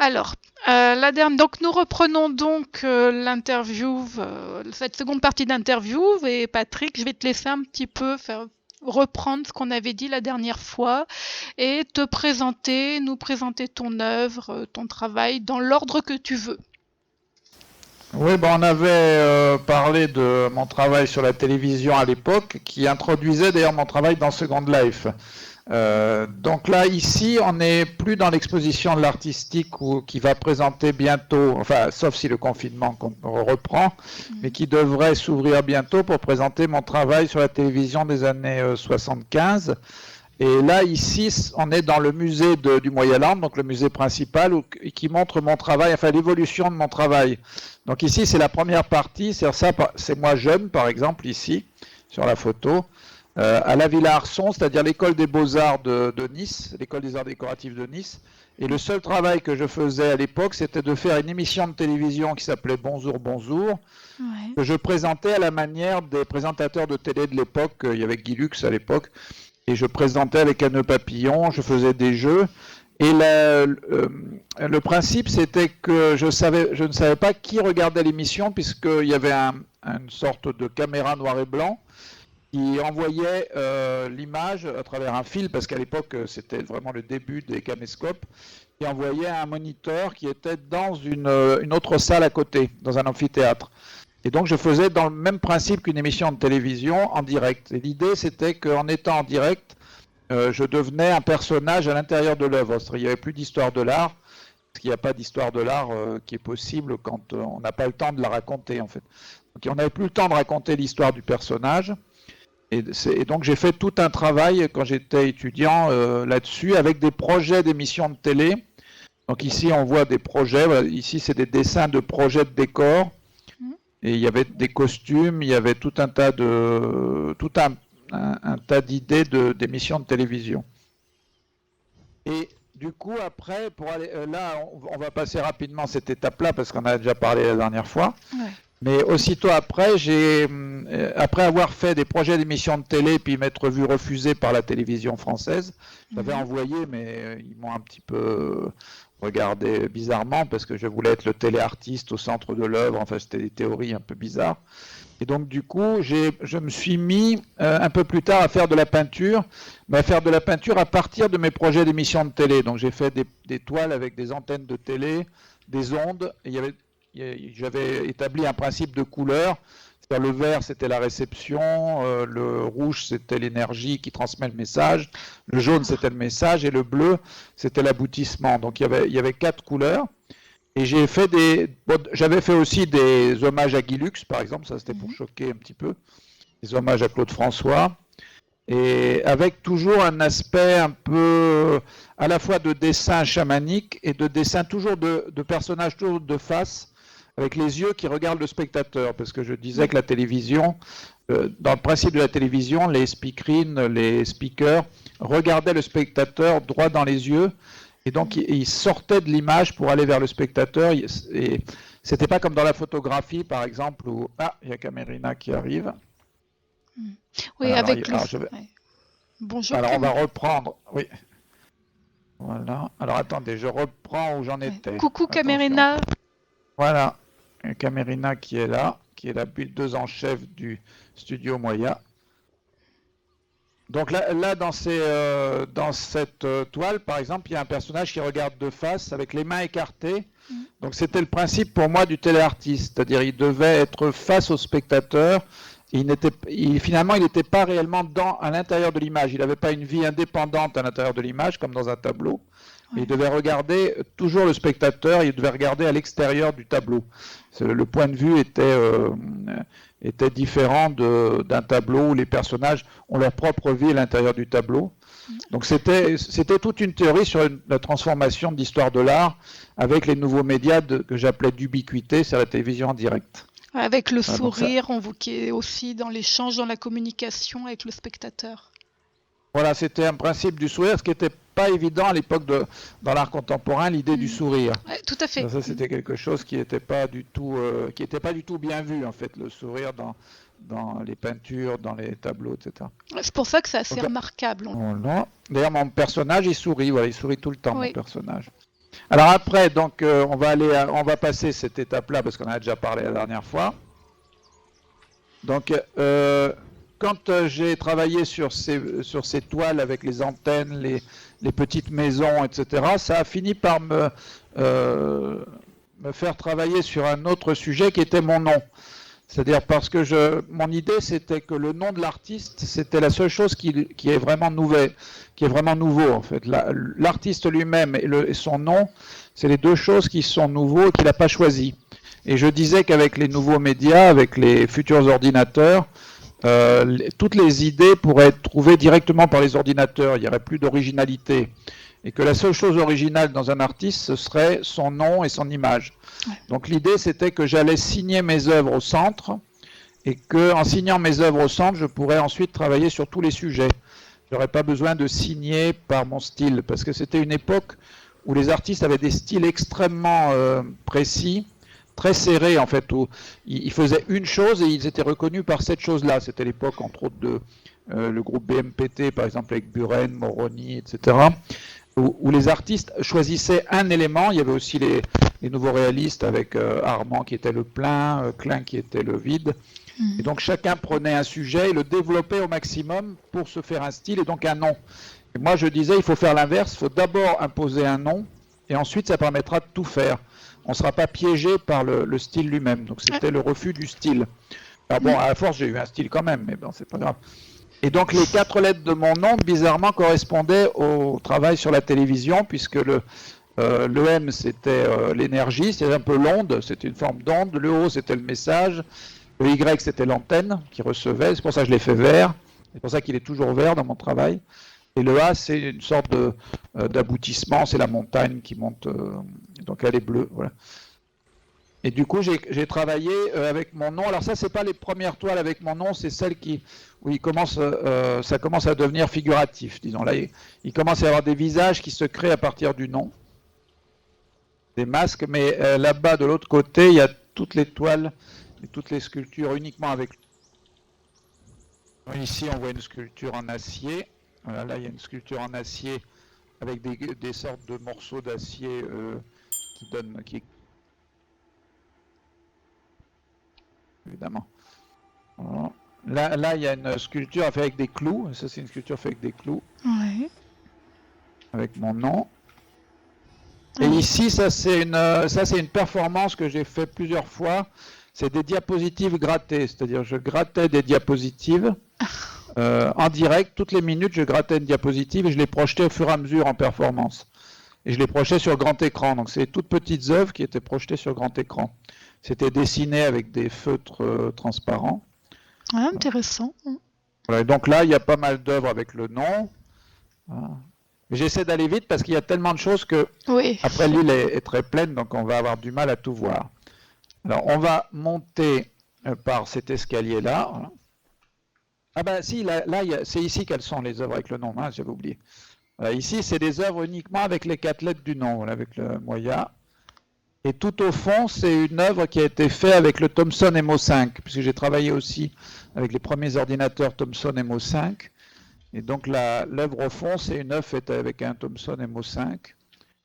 Alors, donc nous reprenons donc l'interview, cette seconde partie d'interview. Et Patrick, je vais te laisser un petit peu reprendre ce qu'on avait dit la dernière fois et nous présenter ton œuvre, ton travail dans l'ordre que tu veux. Oui, on avait parlé de mon travail sur la télévision à l'époque, qui introduisait d'ailleurs mon travail dans Second Life. Donc là, ici, on n'est plus dans l'exposition de l'artistique qui va présenter bientôt, enfin, sauf si le confinement reprend, mais qui devrait s'ouvrir bientôt pour présenter mon travail sur la télévision des années 75. Et là, ici, on est dans le musée du Moyen-Land, donc le musée principal, qui montre mon travail, enfin l'évolution de mon travail. Donc ici, c'est la première partie, c'est moi jeune, par exemple, ici, sur la photo. À la Villa Arson, c'est-à-dire l'école des beaux-arts de Nice, l'école des arts décoratifs de Nice. Et le seul travail que je faisais à l'époque, c'était de faire une émission de télévision qui s'appelait Bonjour, bonjour, que je présentais à la manière des présentateurs de télé de l'époque. Il y avait Guy Lux à l'époque, et je présentais avec un nœud papillon, je faisais des jeux. Et le principe, c'était que je ne savais pas qui regardait l'émission, puisqu'il y avait une sorte de caméra noir et blanc qui envoyait l'image à travers un fil, parce qu'à l'époque, c'était vraiment le début des caméscopes, qui envoyait un moniteur qui était dans une autre salle à côté, dans un amphithéâtre. Et donc, je faisais dans le même principe qu'une émission de télévision en direct. Et l'idée, c'était qu'en étant en direct, je devenais un personnage à l'intérieur de l'œuvre. Il n'y avait plus d'histoire de l'art, parce qu'il n'y a pas d'histoire de l'art qui est possible quand on n'a pas le temps de la raconter, en fait. Donc, on n'avait plus le temps de raconter l'histoire du personnage. Et donc j'ai fait tout un travail quand j'étais étudiant là-dessus, avec des projets d'émissions de télé. Donc ici on voit des projets, voilà, ici c'est des dessins de projets de décors, et il y avait des costumes, il y avait tout un tas d'idées d'émissions de télévision. Et du coup après, pour aller là, on va passer rapidement cette étape-là parce qu'on a déjà parlé la dernière fois. Ouais. Mais aussitôt après, après avoir fait des projets d'émissions de télé puis m'être vu refusé par la télévision française, j'avais envoyé, mais ils m'ont un petit peu regardé bizarrement parce que je voulais être le téléartiste au centre de l'œuvre. Enfin, c'était des théories un peu bizarres. Et donc, du coup, je me suis mis un peu plus tard à faire de la peinture, mais à faire de la peinture à partir de mes projets d'émissions de télé. Donc, j'ai fait des toiles avec des antennes de télé, des ondes, et j'avais établi un principe de couleur. C'est-à-dire le vert, c'était la réception, le rouge, c'était l'énergie qui transmet le message, le jaune, c'était le message, et le bleu, c'était l'aboutissement. Donc, il y avait 4 couleurs. Et j'avais fait aussi des hommages à Guy Lux, par exemple, ça c'était pour choquer un petit peu, des hommages à Claude François, et avec toujours un aspect un peu à la fois de dessin chamanique et de dessin toujours de personnages toujours de face, avec les yeux qui regardent le spectateur, parce que je disais que la télévision, dans le principe de la télévision, les speakerines, les speakers regardaient le spectateur droit dans les yeux. Et donc, il sortait de l'image pour aller vers le spectateur. Et c'était pas comme dans la photographie, par exemple, où il y a Camerina qui arrive. Oui, avec Bonjour. Alors, on va reprendre. Oui. Voilà. Alors, attendez, je reprends où j'en étais. Coucou, Camerina. Voilà. Camerina qui est la buildeuse en chef du studio Moya. Donc là dans cette toile, par exemple, il y a un personnage qui regarde de face avec les mains écartées. Donc c'était le principe pour moi du téléartiste, c'est-à-dire il devait être face au spectateur. Finalement, il n'était pas réellement à l'intérieur de l'image. Il n'avait pas une vie indépendante à l'intérieur de l'image, comme dans un tableau. Il devait regarder toujours le spectateur, il devait regarder à l'extérieur du tableau. Le point de vue était différent d'un tableau où les personnages ont leur propre vie à l'intérieur du tableau. Donc c'était toute une théorie sur la transformation de l'histoire de l'art avec les nouveaux médias que j'appelais d'ubiquité, c'est la télévision en direct. Avec le sourire, qui est aussi dans l'échange, dans la communication avec le spectateur. Voilà, c'était un principe du sourire, ce qui n'était pas évident à l'époque dans l'art contemporain, l'idée du sourire. Ouais, tout à fait. Ça, c'était quelque chose qui n'était pas du tout bien vu, en fait, le sourire dans les peintures, dans les tableaux, etc. C'est pour ça que c'est assez remarquable. Voilà. D'ailleurs, mon personnage, il sourit tout le temps, mon personnage. Alors après, donc, on va passer cette étape-là parce qu'on en a déjà parlé la dernière fois. Donc, quand j'ai travaillé sur ces toiles avec les antennes, les petites maisons, etc., ça a fini par me faire travailler sur un autre sujet qui était mon nom. C'est-à-dire parce que mon idée, c'était que le nom de l'artiste, c'était la seule chose qui est vraiment nouvelle, qui est vraiment nouveau en fait. L'artiste lui-même et son nom, c'est les deux choses qui sont nouveaux et qu'il n'a pas choisi. Et je disais qu'avec les nouveaux médias, avec les futurs ordinateurs, toutes les idées pourraient être trouvées directement par les ordinateurs. Il n'y aurait plus d'originalité. Et que la seule chose originale dans un artiste, ce serait son nom et son image. Ouais. Donc l'idée, c'était que j'allais signer mes œuvres au centre et qu'en signant mes œuvres au centre, je pourrais ensuite travailler sur tous les sujets. Je n'aurais pas besoin de signer par mon style, parce que c'était une époque où les artistes avaient des styles extrêmement précis, très serrés en fait, où ils faisaient une chose et ils étaient reconnus par cette chose-là. C'était l'époque entre autres de le groupe BMPT, par exemple avec Buren, Moroni, etc., où les artistes choisissaient un élément. Il y avait aussi les nouveaux réalistes avec Armand qui était le plein, Klein qui était le vide. Et donc chacun prenait un sujet et le développait au maximum pour se faire un style et donc un nom. Et moi je disais il faut faire l'inverse, il faut d'abord imposer un nom et ensuite ça permettra de tout faire. On ne sera pas piégé par le style lui-même. Donc c'était le refus du style. Alors bon, à la force j'ai eu un style quand même, mais bon c'est pas grave. Et donc les 4 lettres de mon nom, bizarrement, correspondaient au travail sur la télévision, puisque le M, c'était l'énergie, c'était un peu l'onde, c'était une forme d'onde. Le O, c'était le message. Le Y, c'était l'antenne qui recevait. C'est pour ça que je l'ai fait vert. C'est pour ça qu'il est toujours vert dans mon travail. Et le A, c'est une sorte d'aboutissement. C'est la montagne qui monte. Donc elle est bleue. Voilà. Et du coup, j'ai travaillé avec mon nom. Alors ça, c'est pas les premières toiles avec mon nom, c'est celles où ça commence à devenir figuratif, disons. Là, il commence à y avoir des visages qui se créent à partir du nom, des masques. Mais là-bas, de l'autre côté, il y a toutes les toiles et toutes les sculptures uniquement avec. Ici, on voit une sculpture en acier. Voilà, là, il y a une sculpture en acier avec des sortes de morceaux d'acier qui évidemment. Voilà. Là, il y a une sculpture faite avec des clous. Ça, c'est une sculpture faite avec des clous. Ouais. Avec mon nom. Et ici, ça, c'est une performance que j'ai fait plusieurs fois. C'est des diapositives grattées. C'est-à-dire, je grattais des diapositives en direct. Toutes les minutes, je grattais une diapositive et je les projetais au fur et à mesure en performance. Et je les projetais sur grand écran. Donc, c'est toutes petites œuvres qui étaient projetées sur grand écran. C'était dessiné avec des feutres transparents. Ah, intéressant. Voilà, donc là, il y a pas mal d'œuvres avec le nom. Voilà. J'essaie d'aller vite parce qu'il y a tellement de choses que après l'île est très pleine, donc on va avoir du mal à tout voir. Alors, on va monter par cet escalier-là. Voilà. Ah ben si, là c'est ici qu'elles sont les œuvres avec le nom, hein, j'avais oublié. Ici, c'est des œuvres uniquement avec les 4 lettres du nom, voilà, avec le Moya. Et tout au fond, c'est une œuvre qui a été faite avec le Thomson MO5, puisque j'ai travaillé aussi avec les premiers ordinateurs Thomson MO5. Et donc l'œuvre au fond, c'est une œuvre faite avec un Thomson MO5.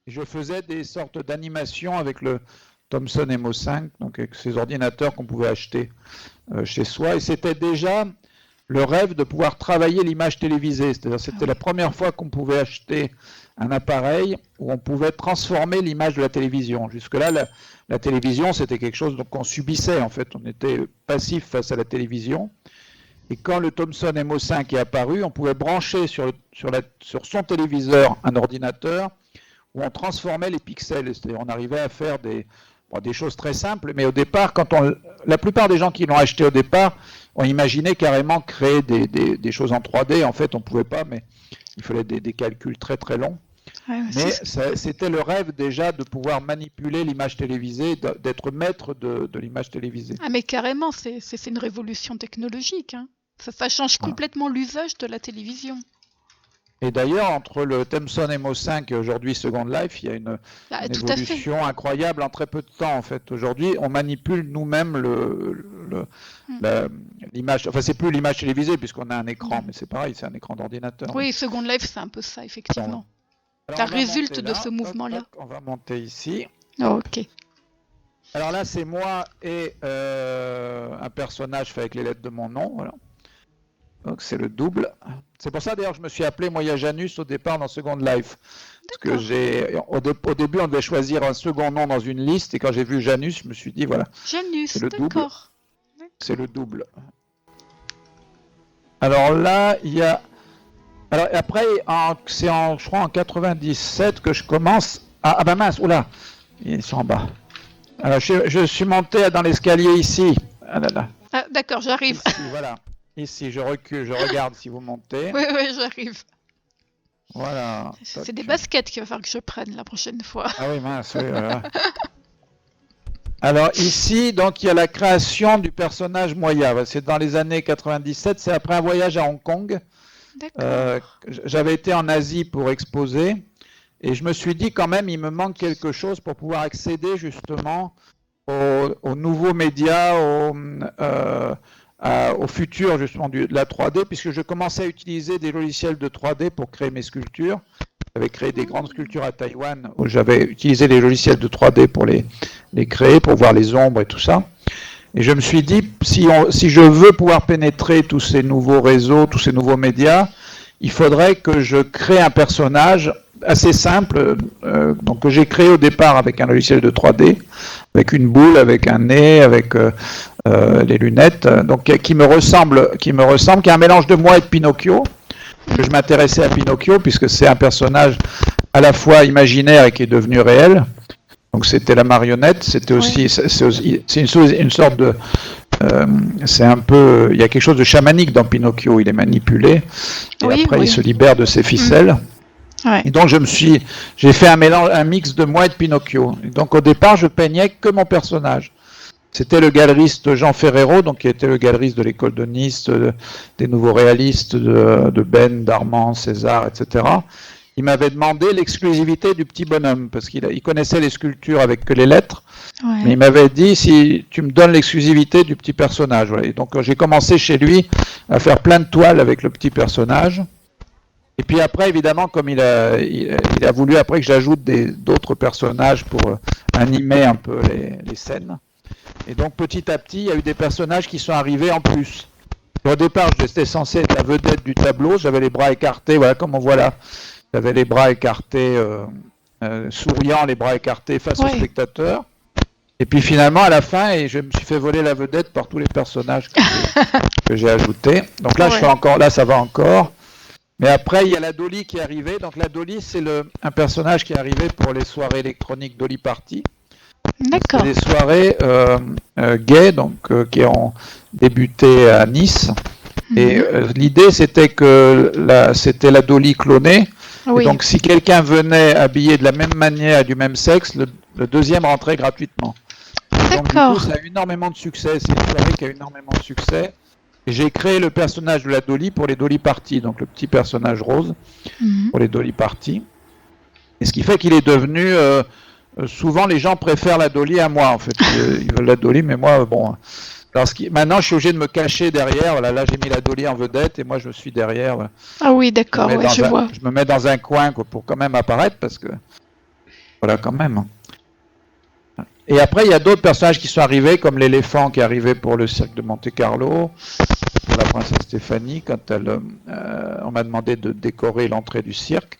Et je faisais des sortes d'animations avec le Thomson MO5, donc avec ces ordinateurs qu'on pouvait acheter chez soi. Et c'était déjà le rêve de pouvoir travailler l'image télévisée. C'est-à-dire c'était la première fois qu'on pouvait acheter un appareil où on pouvait transformer l'image de la télévision. Jusque-là, la télévision, c'était quelque chose qu'on subissait, en fait. On était passif face à la télévision. Et quand le Thomson MO5 est apparu, on pouvait brancher sur son téléviseur un ordinateur où on transformait les pixels. C'est-à-dire on arrivait à faire des choses très simples, mais au départ, la plupart des gens qui l'ont acheté au départ ont imaginé carrément créer des choses en 3D. En fait, on ne pouvait pas, mais il fallait des calculs très très longs. Ouais, mais c'était le rêve déjà de pouvoir manipuler l'image télévisée, d'être maître de l'image télévisée. Ah mais carrément, c'est une révolution technologique. Hein. Ça change complètement l'usage de la télévision. Et d'ailleurs, entre le Thomson MO5 et aujourd'hui Second Life, il y a une évolution incroyable en très peu de temps. En fait, aujourd'hui, on manipule nous-mêmes l'image. Enfin, c'est plus l'image télévisée puisqu'on a un écran, mais c'est pareil, c'est un écran d'ordinateur. Oui, Second Life, c'est un peu ça, effectivement. Alors, Ça on va résulte monter de là. ce Toc, mouvement-là. toc, on va monter ici. Ok. Alors là, c'est moi et un personnage fait avec les lettres de mon nom. Voilà. Donc c'est le double. C'est pour ça d'ailleurs je me suis appelé Moya Janus au départ dans Second Life. Parce que au début on devait choisir un second nom dans une liste et quand j'ai vu Janus, je me suis dit voilà, Janus, c'est le double. d'accord. C'est le double. Alors là, il y a. Alors après, c'est je crois en 97 que je commence. Ah bah mince, oula, ils sont en bas. Alors je suis monté dans l'escalier ici. Ah là là. Ah, d'accord, j'arrive. Ici, voilà. Ici, je recule, je regarde si vous montez. Oui, oui, j'arrive. Voilà. C'est des baskets qu'il va falloir que je prenne la prochaine fois. Ah oui, mince, oui, voilà. Alors ici, donc, il y a la création du personnage Moya. C'est dans les années 97, c'est après un voyage à Hong Kong. J'avais été en Asie pour exposer et je me suis dit quand même, il me manque quelque chose pour pouvoir accéder justement aux nouveaux médias, au futur justement de la 3D, puisque je commençais à utiliser des logiciels de 3D pour créer mes sculptures. J'avais créé des grandes sculptures à Taïwan où j'avais utilisé les logiciels de 3D pour les créer, pour voir les ombres et tout ça. Et je me suis dit, si je veux pouvoir pénétrer tous ces nouveaux réseaux, tous ces nouveaux médias, il faudrait que je crée un personnage assez simple, donc que j'ai créé au départ avec un logiciel de 3D, avec une boule, avec un nez, avec les lunettes, donc qui me ressemble, qui est un mélange de moi et de Pinocchio. Que je m'intéressais à Pinocchio puisque c'est un personnage à la fois imaginaire et qui est devenu réel. Donc c'était la marionnette, c'était aussi, c'est une sorte de, c'est un peu, il y a quelque chose de chamanique dans Pinocchio. Il est manipulé et après il se libère de ses ficelles. Ouais. Et donc j'ai fait un mix de moi et de Pinocchio. Et donc au départ je peignais que mon personnage. C'était le galeriste Jean Ferrero, donc qui était le galeriste de l'école de Nice, des nouveaux réalistes de Ben, d'Armand, César, etc. Il m'avait demandé l'exclusivité du petit bonhomme, parce qu'il connaissait les sculptures avec que les lettres, mais il m'avait dit si tu me donnes l'exclusivité du petit personnage. Voilà. Et donc j'ai commencé chez lui à faire plein de toiles avec le petit personnage. Et puis après, évidemment, comme il a voulu après que j'ajoute d'autres personnages pour animer un peu les scènes. Et donc petit à petit, il y a eu des personnages qui sont arrivés en plus. Au départ, j'étais censé être la vedette du tableau, j'avais les bras écartés, voilà comme on voit là. J'avais les bras écartés, souriant, les bras écartés face au spectateur. Et puis finalement, à la fin, je me suis fait voler la vedette par tous les personnages que j'ai ajoutés. Donc là, je suis encore, là, ça va encore. Mais après, il y a la Dolly qui est arrivée. Donc la Dolly, c'est un personnage qui est arrivé pour les soirées électroniques Dolly Party. D'accord. Des soirées gays, donc qui ont débuté à Nice. Et l'idée, c'était que c'était la Dolly clonée. Oui. Donc, si quelqu'un venait habillé de la même manière et du même sexe, le deuxième rentrait gratuitement. Donc, du coup, ça a eu énormément de succès. C'est une soirée qui a eu énormément de succès. Et j'ai créé le personnage de la Dolly pour les Dolly Party, donc le petit personnage rose pour les Dolly Party. Et ce qui fait qu'il est devenu... souvent, les gens préfèrent la Dolly à moi, en fait. Ils veulent la Dolly, mais moi, bon... Maintenant, je suis obligé de me cacher derrière. Voilà, là, j'ai mis la Dolly en vedette et moi, je suis derrière. Voilà. Ah oui, d'accord, je vois. Je me mets dans un coin pour quand même apparaître parce que... Voilà, quand même. Et après, il y a d'autres personnages qui sont arrivés, comme l'éléphant qui est arrivé pour le cirque de Monte-Carlo, pour la princesse Stéphanie, quand on m'a demandé de décorer l'entrée du cirque.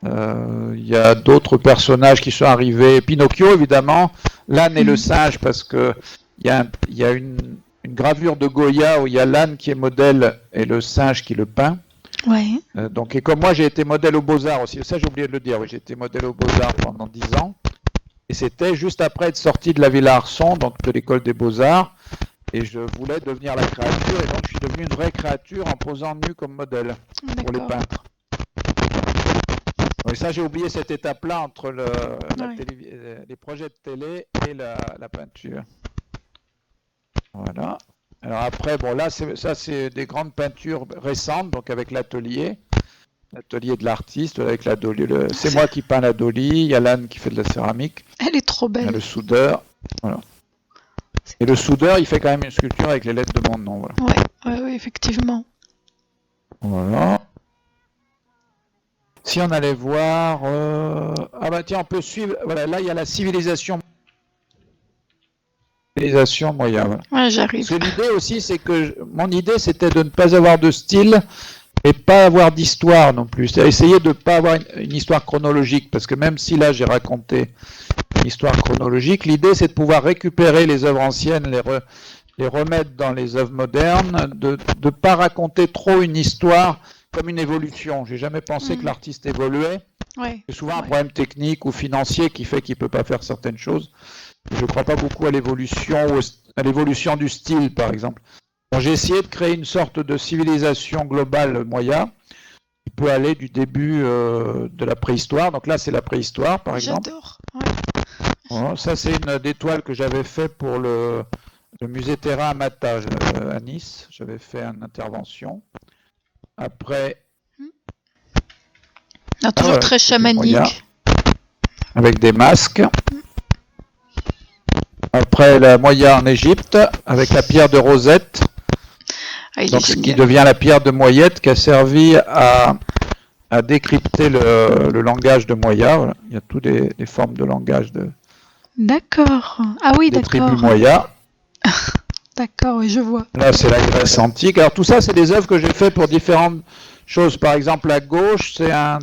Il y a d'autres personnages qui sont arrivés. Pinocchio, évidemment. L'âne et le singe, parce que il y a une gravure de Goya où il y a l'âne qui est modèle et le singe qui le peint. Ouais. Donc, et comme moi, j'ai été modèle aux Beaux-Arts aussi. Ça, j'ai oublié de le dire. Oui, j'ai été modèle aux Beaux-Arts pendant 10 ans. Et c'était juste après être sorti de la Villa Arson, donc de l'école des Beaux-Arts. Et je voulais devenir la créature. Et donc, je suis devenu une vraie créature en posant nu comme modèle pour les peintres. Et ça, j'ai oublié cette étape-là entre les projets de télé et la peinture. Voilà. Alors après, bon là, ça c'est des grandes peintures récentes, donc avec l'atelier de l'artiste, avec la Dolly. C'est moi qui peins la Dolly, il y a l'âne qui fait de la céramique. Elle est trop belle. Il y a le soudeur. Voilà. Et le soudeur, il fait quand même une sculpture avec les lettres de mon nom. Voilà. Ouais, effectivement. Voilà. Si on allait voir... Ah bah tiens, on peut suivre... Voilà, là, il y a la civilisation moyenne. Voilà. Ouais, j'arrive. Parce que l'idée aussi, c'est que... Mon idée, c'était de ne pas avoir de style et pas avoir d'histoire non plus. C'est essayer de ne pas avoir une histoire chronologique. Parce que même si là, j'ai raconté une histoire chronologique, l'idée, c'est de pouvoir récupérer les œuvres anciennes, les remettre dans les œuvres modernes, de ne pas raconter trop une histoire comme une évolution. J'ai jamais pensé que l'artiste évoluait. Ouais. C'est souvent un problème technique ou financier qui fait qu'il ne peut pas faire certaines choses. Je ne crois pas beaucoup à l'évolution du style, par exemple. J'ai essayé de créer une sorte de civilisation globale Maya qui peut aller du début de la préhistoire. Donc là, c'est la préhistoire, par exemple. J'adore. Ouais. Voilà, ça, c'est une des toiles que j'avais fait pour le musée Terrain à Mata, à Nice. J'avais fait une intervention. Après... Toujours très chamanique. Avec des masques. Après la Moya en Égypte, avec la pierre de Rosette. Donc, ce qui devient la pierre de Moyette, qui a servi à décrypter le langage de Moya. Voilà. Il y a toutes les formes de langage D'accord. Ah oui, des d'accord. tribus Moya. D'accord, oui, je vois. Là, c'est la Grèce antique. Alors, tout ça, c'est des œuvres que j'ai fait pour différentes choses. Par exemple, à gauche, c'est un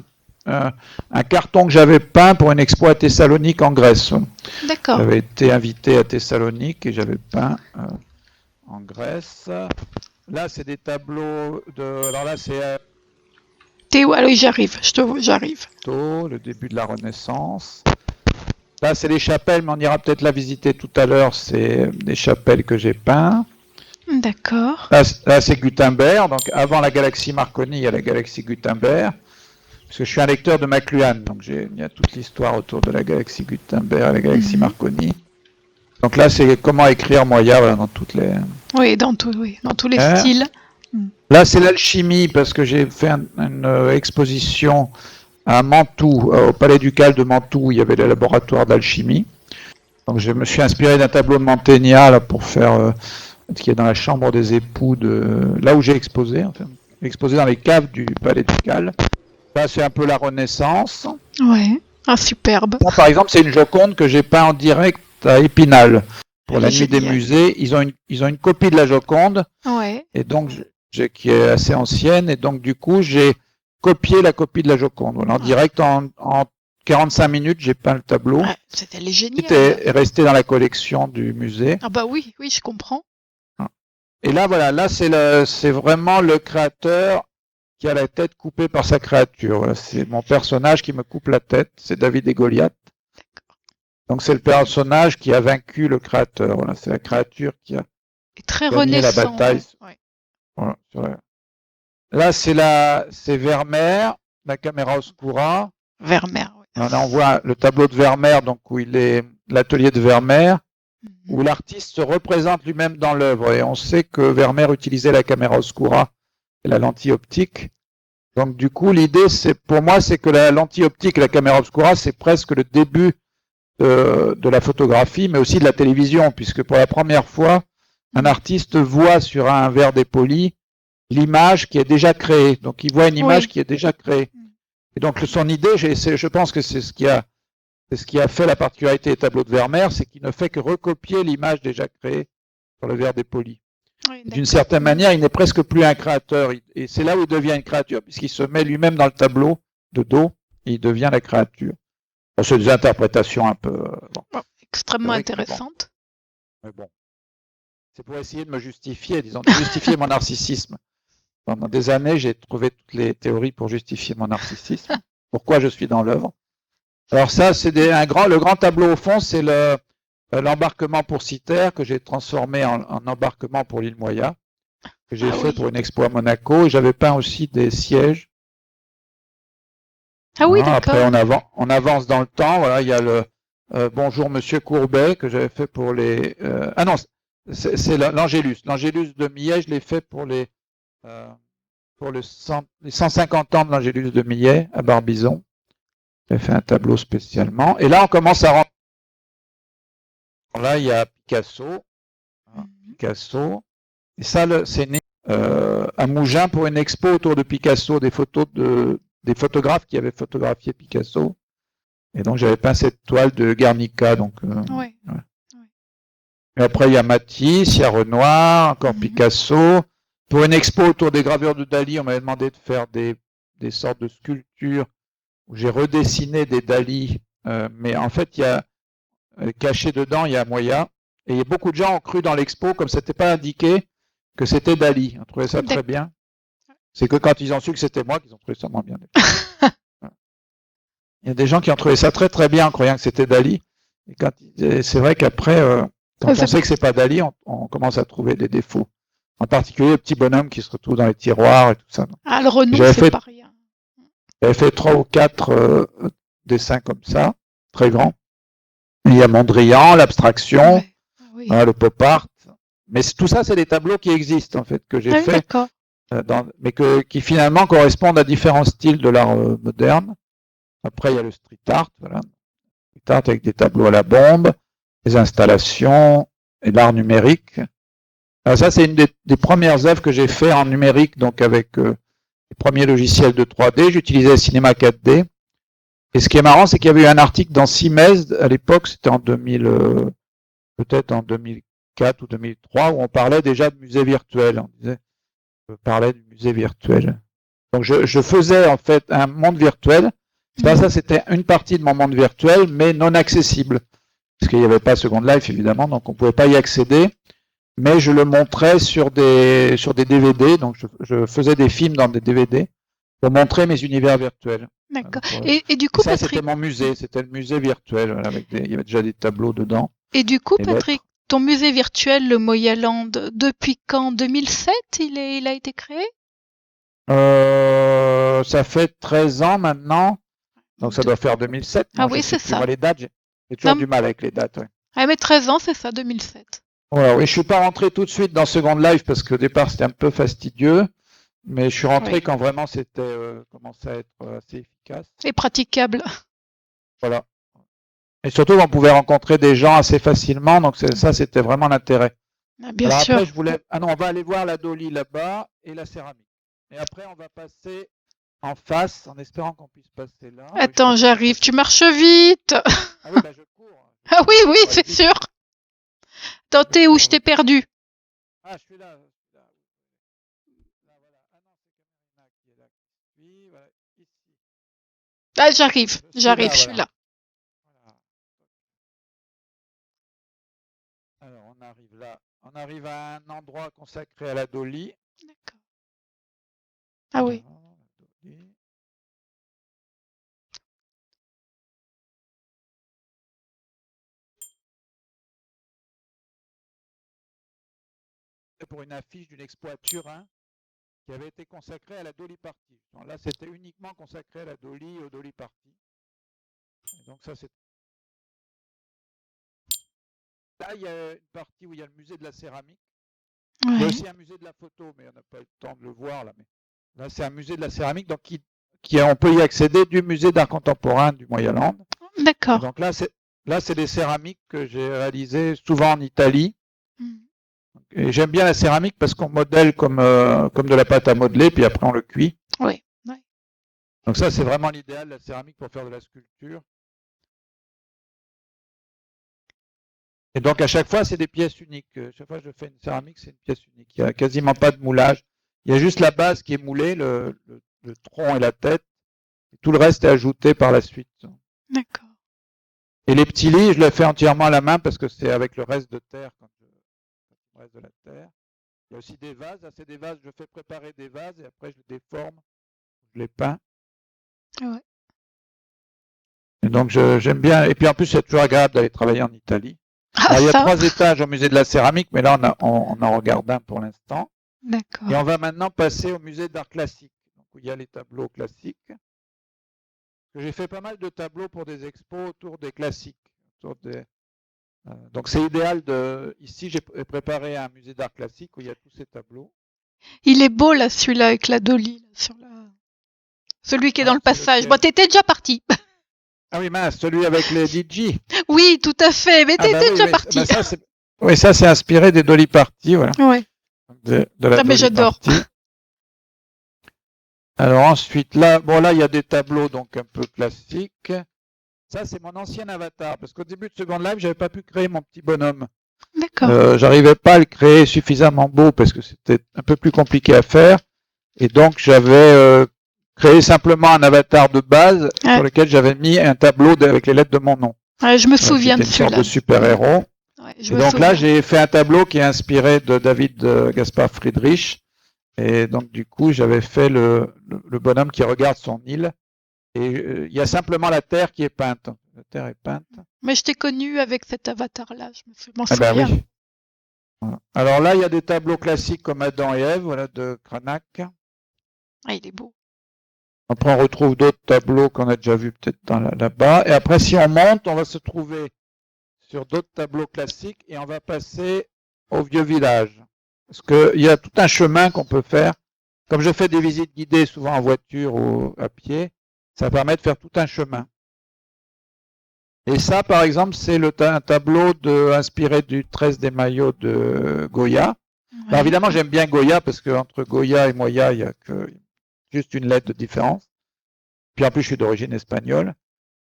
carton que j'avais peint pour une expo à Thessalonique en Grèce. D'accord. J'avais été invité à Thessalonique et j'avais peint en Grèce. Là, c'est des tableaux de... Alors là, c'est... Théo, allez, j'arrive, j'arrive. Le début de la Renaissance. Là, c'est les chapelles, mais on ira peut-être la visiter tout à l'heure. C'est des chapelles que j'ai peintes. D'accord. Là, c'est Gutenberg. Donc, avant la galaxie Marconi, il y a la galaxie Gutenberg. Parce que je suis un lecteur de McLuhan, donc il y a toute l'histoire autour de la galaxie Gutenberg et la galaxie Marconi. Donc là, c'est comment écrire Moya voilà, dans toutes les... Oui, dans tous les styles. Là, c'est l'alchimie, parce que j'ai fait une exposition à Mantoue, au Palais Ducal de Mantoue, où il y avait le laboratoire d'alchimie. Donc je me suis inspiré d'un tableau de Mantegna là, pour faire... qui est dans la chambre des époux, là où j'ai exposé, enfin, exposé dans les caves du Palais Ducal. Là, c'est un peu la Renaissance. Ouais, superbe. Là, par exemple, c'est une Joconde que j'ai peint en direct à Épinal. Pour la nuit des musées, ils ont une copie de la Joconde. Ouais. Et donc, qui est assez ancienne. Et donc, du coup, j'ai copié la copie de la Joconde. Voilà, en direct, en 45 minutes, j'ai peint le tableau. Ouais, c'était génial. Qui est resté dans la collection du musée. Ah bah oui, je comprends. Et là, voilà, là, c'est vraiment le créateur qui a la tête coupée par sa créature. Voilà, c'est mon personnage qui me coupe la tête, c'est David et Goliath. Donc c'est le personnage qui a vaincu le créateur. Voilà, c'est la créature qui a gagné la bataille. Ouais. Voilà, là, c'est Vermeer, la caméra oscura. Vermeer. Oui. On voit le tableau de Vermeer, donc où il est l'atelier de Vermeer, où l'artiste se représente lui-même dans l'œuvre. Et on sait que Vermeer utilisait la caméra oscura et la lentille optique. Donc du coup, l'idée, pour moi, c'est que la lentille optique et la caméra obscura, c'est presque le début de la photographie, mais aussi de la télévision, puisque pour la première fois, un artiste voit sur un verre dépoli l'image qui est déjà créée. Donc il voit une image qui est déjà créée. Et donc son idée, je pense que c'est ce qui a fait la particularité des tableaux de Vermeer, c'est qu'il ne fait que recopier l'image déjà créée sur le verre dépoli. Oui, d'une certaine manière, il n'est presque plus un créateur. Et c'est là où il devient une créature, puisqu'il se met lui-même dans le tableau de dos et il devient la créature. C'est des interprétations un peu... extrêmement intéressantes. Mais bon, c'est pour essayer de me justifier, disons, de justifier mon narcissisme. Pendant des années, j'ai trouvé toutes les théories pour justifier mon narcissisme. Pourquoi je suis dans l'œuvre. Alors ça, c'est le grand tableau au fond, c'est l'embarquement pour Citer que j'ai transformé en embarquement pour l'île Moya, que j'ai fait pour une expo à Monaco, et j'avais peint aussi des sièges. Ah oui, d'accord. Après, on avance dans le temps. Voilà, il y a le Bonjour Monsieur Courbet que j'avais fait pour les... ah non, c'est l'Angélus. L'Angélus de Millet, je l'ai fait pour les 150 ans de l'Angélus de Millet à Barbizon. J'ai fait un tableau spécialement. Et là, on commence à rentrer. Là, il y a Picasso. Et ça, c'est né à Mougins pour une expo autour de Picasso, des photos de des photographes qui avaient photographié Picasso. Et donc j'avais peint cette toile de Guernica. Donc, Ouais. Et après il y a Matisse, il y a Renoir, encore Picasso. Pour une expo autour des gravures de Dali, on m'avait demandé de faire des sortes de sculptures où j'ai redessiné des Dali. Mais en fait, il y a caché dedans, il y a Moya. Et beaucoup de gens ont cru dans l'expo, comme c'était pas indiqué, que c'était Dali. On trouvait ça très bien. C'est que quand ils ont su que c'était moi, qu'ils ont trouvé ça moins bien. Il y a des gens qui ont trouvé ça très très bien en croyant que c'était Dali. Et c'est vrai qu'après, quand on sait que c'est pas Dali, on commence à trouver des défauts. En particulier le petit bonhomme qui se retrouve dans les tiroirs et tout ça. Ah, le Renault, c'est pas rien. J'avais fait 3 ou 4 dessins comme ça, très grands. Il y a Mondrian, l'abstraction, le pop art. Mais tout ça, c'est des tableaux qui existent, en fait, que j'ai fait, mais qui finalement correspondent à différents styles de l'art moderne. Après, il y a le street art, voilà. Street art avec des tableaux à la bombe, des installations et l'art numérique. Alors ça, c'est une des premières œuvres que j'ai fait en numérique, donc avec les premiers logiciels de 3D. J'utilisais Cinema 4D. Et ce qui est marrant, c'est qu'il y avait eu un article dans Simez, à l'époque, c'était en 2000, peut-être en 2004 ou 2003, où on parlait déjà de musée virtuel. On parlait du musée virtuel. Donc je faisais en fait un monde virtuel. Ça, c'était une partie de mon monde virtuel, mais non accessible. Parce qu'il n'y avait pas Second Life, évidemment, donc on ne pouvait pas y accéder. Mais je le montrais sur des DVD, donc je faisais des films dans des DVD pour montrer mes univers virtuels. D'accord. Et du coup, ça, Patrick... c'était mon musée, c'était le musée virtuel, voilà, il y avait déjà des tableaux dedans. Et du coup, Patrick, ton musée virtuel, le Moyaland, depuis quand? 2007, il a été créé? Ça fait 13 ans maintenant, donc ça doit faire 2007. Ah oui, c'est ça. Les dates, j'ai toujours du mal avec les dates. Ouais. Ah, mais 13 ans, c'est ça, 2007. Voilà, oui, je suis pas rentré tout de suite dans Second Life parce qu'au départ, c'était un peu fastidieux. Mais je suis rentré quand vraiment c'était commençait à être assez efficace. Et praticable. Voilà. Et surtout, on pouvait rencontrer des gens assez facilement, donc ça, c'était vraiment l'intérêt. Ah, bien sûr. Après, on va aller voir la Doli là-bas et la céramique. Et après, on va passer en face, en espérant qu'on puisse passer là. Attends, j'arrive. Tu marches vite. Ah oui, je cours. Ah oui, c'est sûr. Attends, t'es où? Je t'ai perdu. Ah, je suis là. Ah, j'arrive, je suis là. Voilà. Alors, on arrive là. On arrive à un endroit consacré à la Doli. D'accord. Ah oui. Pour une affiche d'une expo à Turin qui avait été consacrée à la Doli Party. Donc là, c'était uniquement consacré à la Doli, au Doli Party. Et donc ça, c'est... Là, il y a une partie où il y a le musée de la céramique. Ouais. Il y a aussi un musée de la photo, mais on n'a pas eu le temps de le voir là. Mais là, c'est un musée de la céramique, donc on peut y accéder du musée d'art contemporain du Moyaland. D'accord. Donc là, c'est des céramiques que j'ai réalisées souvent en Italie. Et j'aime bien la céramique parce qu'on modèle comme de la pâte à modeler, puis après on le cuit. Oui. Donc ça, c'est vraiment l'idéal, la céramique, pour faire de la sculpture. Et donc à chaque fois, c'est des pièces uniques. Chaque fois que je fais une céramique, c'est une pièce unique. Il n'y a quasiment pas de moulage. Il y a juste la base qui est moulée, le tronc et la tête. Et tout le reste est ajouté par la suite. D'accord. Et les petits lits, je les fais entièrement à la main parce que c'est avec le reste de terre, le reste de la terre. Il y a aussi des vases. C'est des vases, je fais préparer des vases et après je les déforme, je les peins. Ouais. Et donc j'aime bien. Et puis en plus, c'est toujours agréable d'aller travailler en Italie. Alors, il y a 3 étages au musée de la céramique, mais là on en regarde un pour l'instant. D'accord. Et on va maintenant passer au musée d'art classique, donc où il y a les tableaux classiques. J'ai fait pas mal de tableaux pour des expos autour des classiques. Donc c'est idéal Ici, j'ai préparé un musée d'art classique où il y a tous ces tableaux. Il est beau là, celui-là avec la Doli, celui qui est dans le passage. Bon, t'étais déjà parti. Ah oui, mince, celui avec les DJ. Oui, tout à fait, mais t'étais déjà parti. Ça, c'est inspiré des Doli Party, voilà. Ouais. De la mais j'adore. Alors ensuite, là, bon, là, il y a des tableaux donc un peu classiques. Ça, c'est mon ancien avatar, parce qu'au début de Second Life, j'avais pas pu créer mon petit bonhomme. D'accord. J'arrivais pas à le créer suffisamment beau parce que c'était un peu plus compliqué à faire. Et donc, j'avais créé simplement un avatar de base sur lequel j'avais mis un tableau avec les lettres de mon nom. Je me souviens de C'était une sorte celui-là. de super-héros. Ouais, Et donc là, j'ai fait un tableau qui est inspiré de David Gaspard Friedrich. Et donc, du coup, j'avais fait le bonhomme qui regarde son île. Et il y a simplement la Terre qui est peinte. La Terre est peinte. Mais je t'ai connu avec cet avatar-là, je m'en Ah ben souviens. oui. Voilà. Alors là, il y a des tableaux classiques comme Adam et Ève, voilà, de Cranach. Ah, il est beau. Après, on retrouve d'autres tableaux qu'on a déjà vus peut-être là-bas. Et après, si on monte, on va se trouver sur d'autres tableaux classiques et on va passer au vieux village. Parce qu'il y a tout un chemin qu'on peut faire. Comme je fais des visites guidées, souvent en voiture ou à pied, ça permet de faire tout un chemin. Et ça, par exemple, c'est un tableau inspiré du 13 des maillots de Goya. Ouais. Alors, évidemment, j'aime bien Goya parce qu'entre Goya et Moya, il y a juste une lettre de différence. Puis en plus, je suis d'origine espagnole.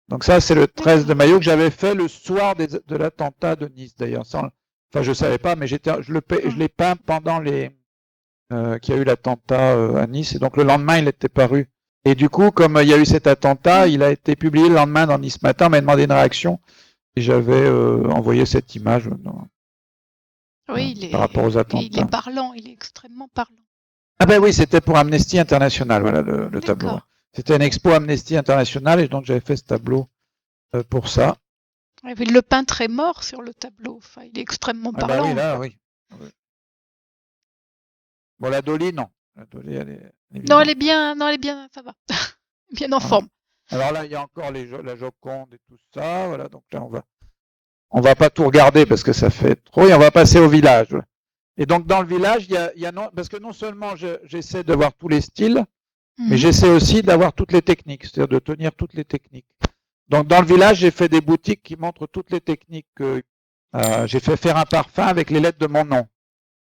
Donc ça, c'est le 13 de maillot que j'avais fait le soir de l'attentat de Nice, d'ailleurs. Enfin, je ne savais pas, mais je l'ai peint pendant qu'il y a eu l'attentat à Nice. Et donc le lendemain, il était paru. Et du coup, comme il y a eu cet attentat, il a été publié le lendemain dans Nice Matin. On m'a demandé une réaction et j'avais envoyé cette image par rapport aux attentats. Il est parlant, il est extrêmement parlant. Ah ben oui, c'était pour Amnesty International, voilà le tableau. C'était une expo Amnesty International et donc j'avais fait ce tableau pour ça. Le peintre est mort sur le tableau. Enfin, il est extrêmement parlant. Ah oui, là, oui. Bon, la Dolly, non. La Dolly, elle est non, elle est bien, ça va. Bien en forme. Alors là, il y a encore la Joconde et tout ça. Voilà, donc là, on va pas tout regarder parce que ça fait trop et on va passer au village. Et donc, dans le village, parce que non seulement j'essaie de voir tous les styles, mais j'essaie aussi d'avoir toutes les techniques, c'est-à-dire de tenir toutes les techniques. Donc, dans le village, j'ai fait des boutiques qui montrent toutes les techniques. J'ai fait faire un parfum avec les lettres de mon nom.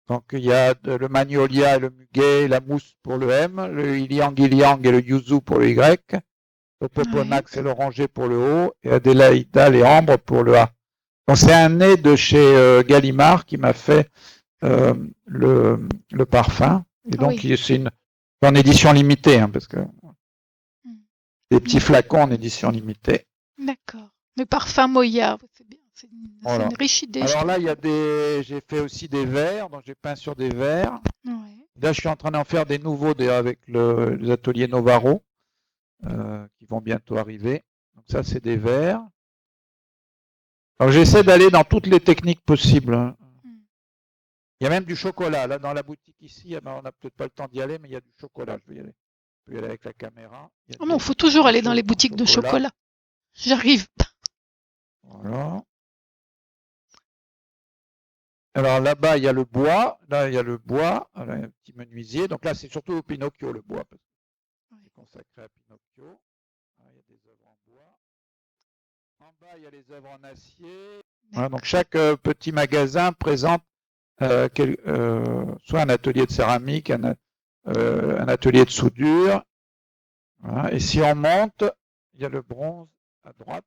Donc, il y a le magnolia et le muguet, la mousse pour le M, le yliang yliang et le yuzu pour le Y, le poponax et l'oranger pour le O, et Adélaïda et ambre pour le A. Donc, c'est un nez de chez Gallimard qui m'a fait le parfum. Et donc, c'est en édition limitée, hein, parce que des petits flacons en édition limitée. D'accord. Le parfum Moya, c'est bien. C'est une riche idée. Alors là, j'ai fait aussi des verres, donc j'ai peint sur des verres. Ouais. Là, je suis en train d'en faire des nouveaux avec les ateliers Novaro, qui vont bientôt arriver. Donc ça, c'est des verres. Alors j'essaie d'aller dans toutes les techniques possibles. Hein. Il y a même du chocolat. Là, dans la boutique ici, on n'a peut-être pas le temps d'y aller, mais il y a du chocolat. Je vais y aller. Je peux y aller avec la caméra. Oh non, il faut toujours aller dans les boutiques de chocolat. J'arrive. Voilà. Alors là-bas, il y a le bois. Là, il y a le bois. Là, il y a un petit menuisier. Donc là, c'est surtout au Pinocchio, le bois. Parce que c'est consacré à Pinocchio. Là, il y a des œuvres en bois. En bas, il y a les œuvres en acier. Voilà, donc chaque petit magasin présente soit un atelier de céramique, un atelier de soudure. Voilà. Et si on monte, il y a le bronze à droite.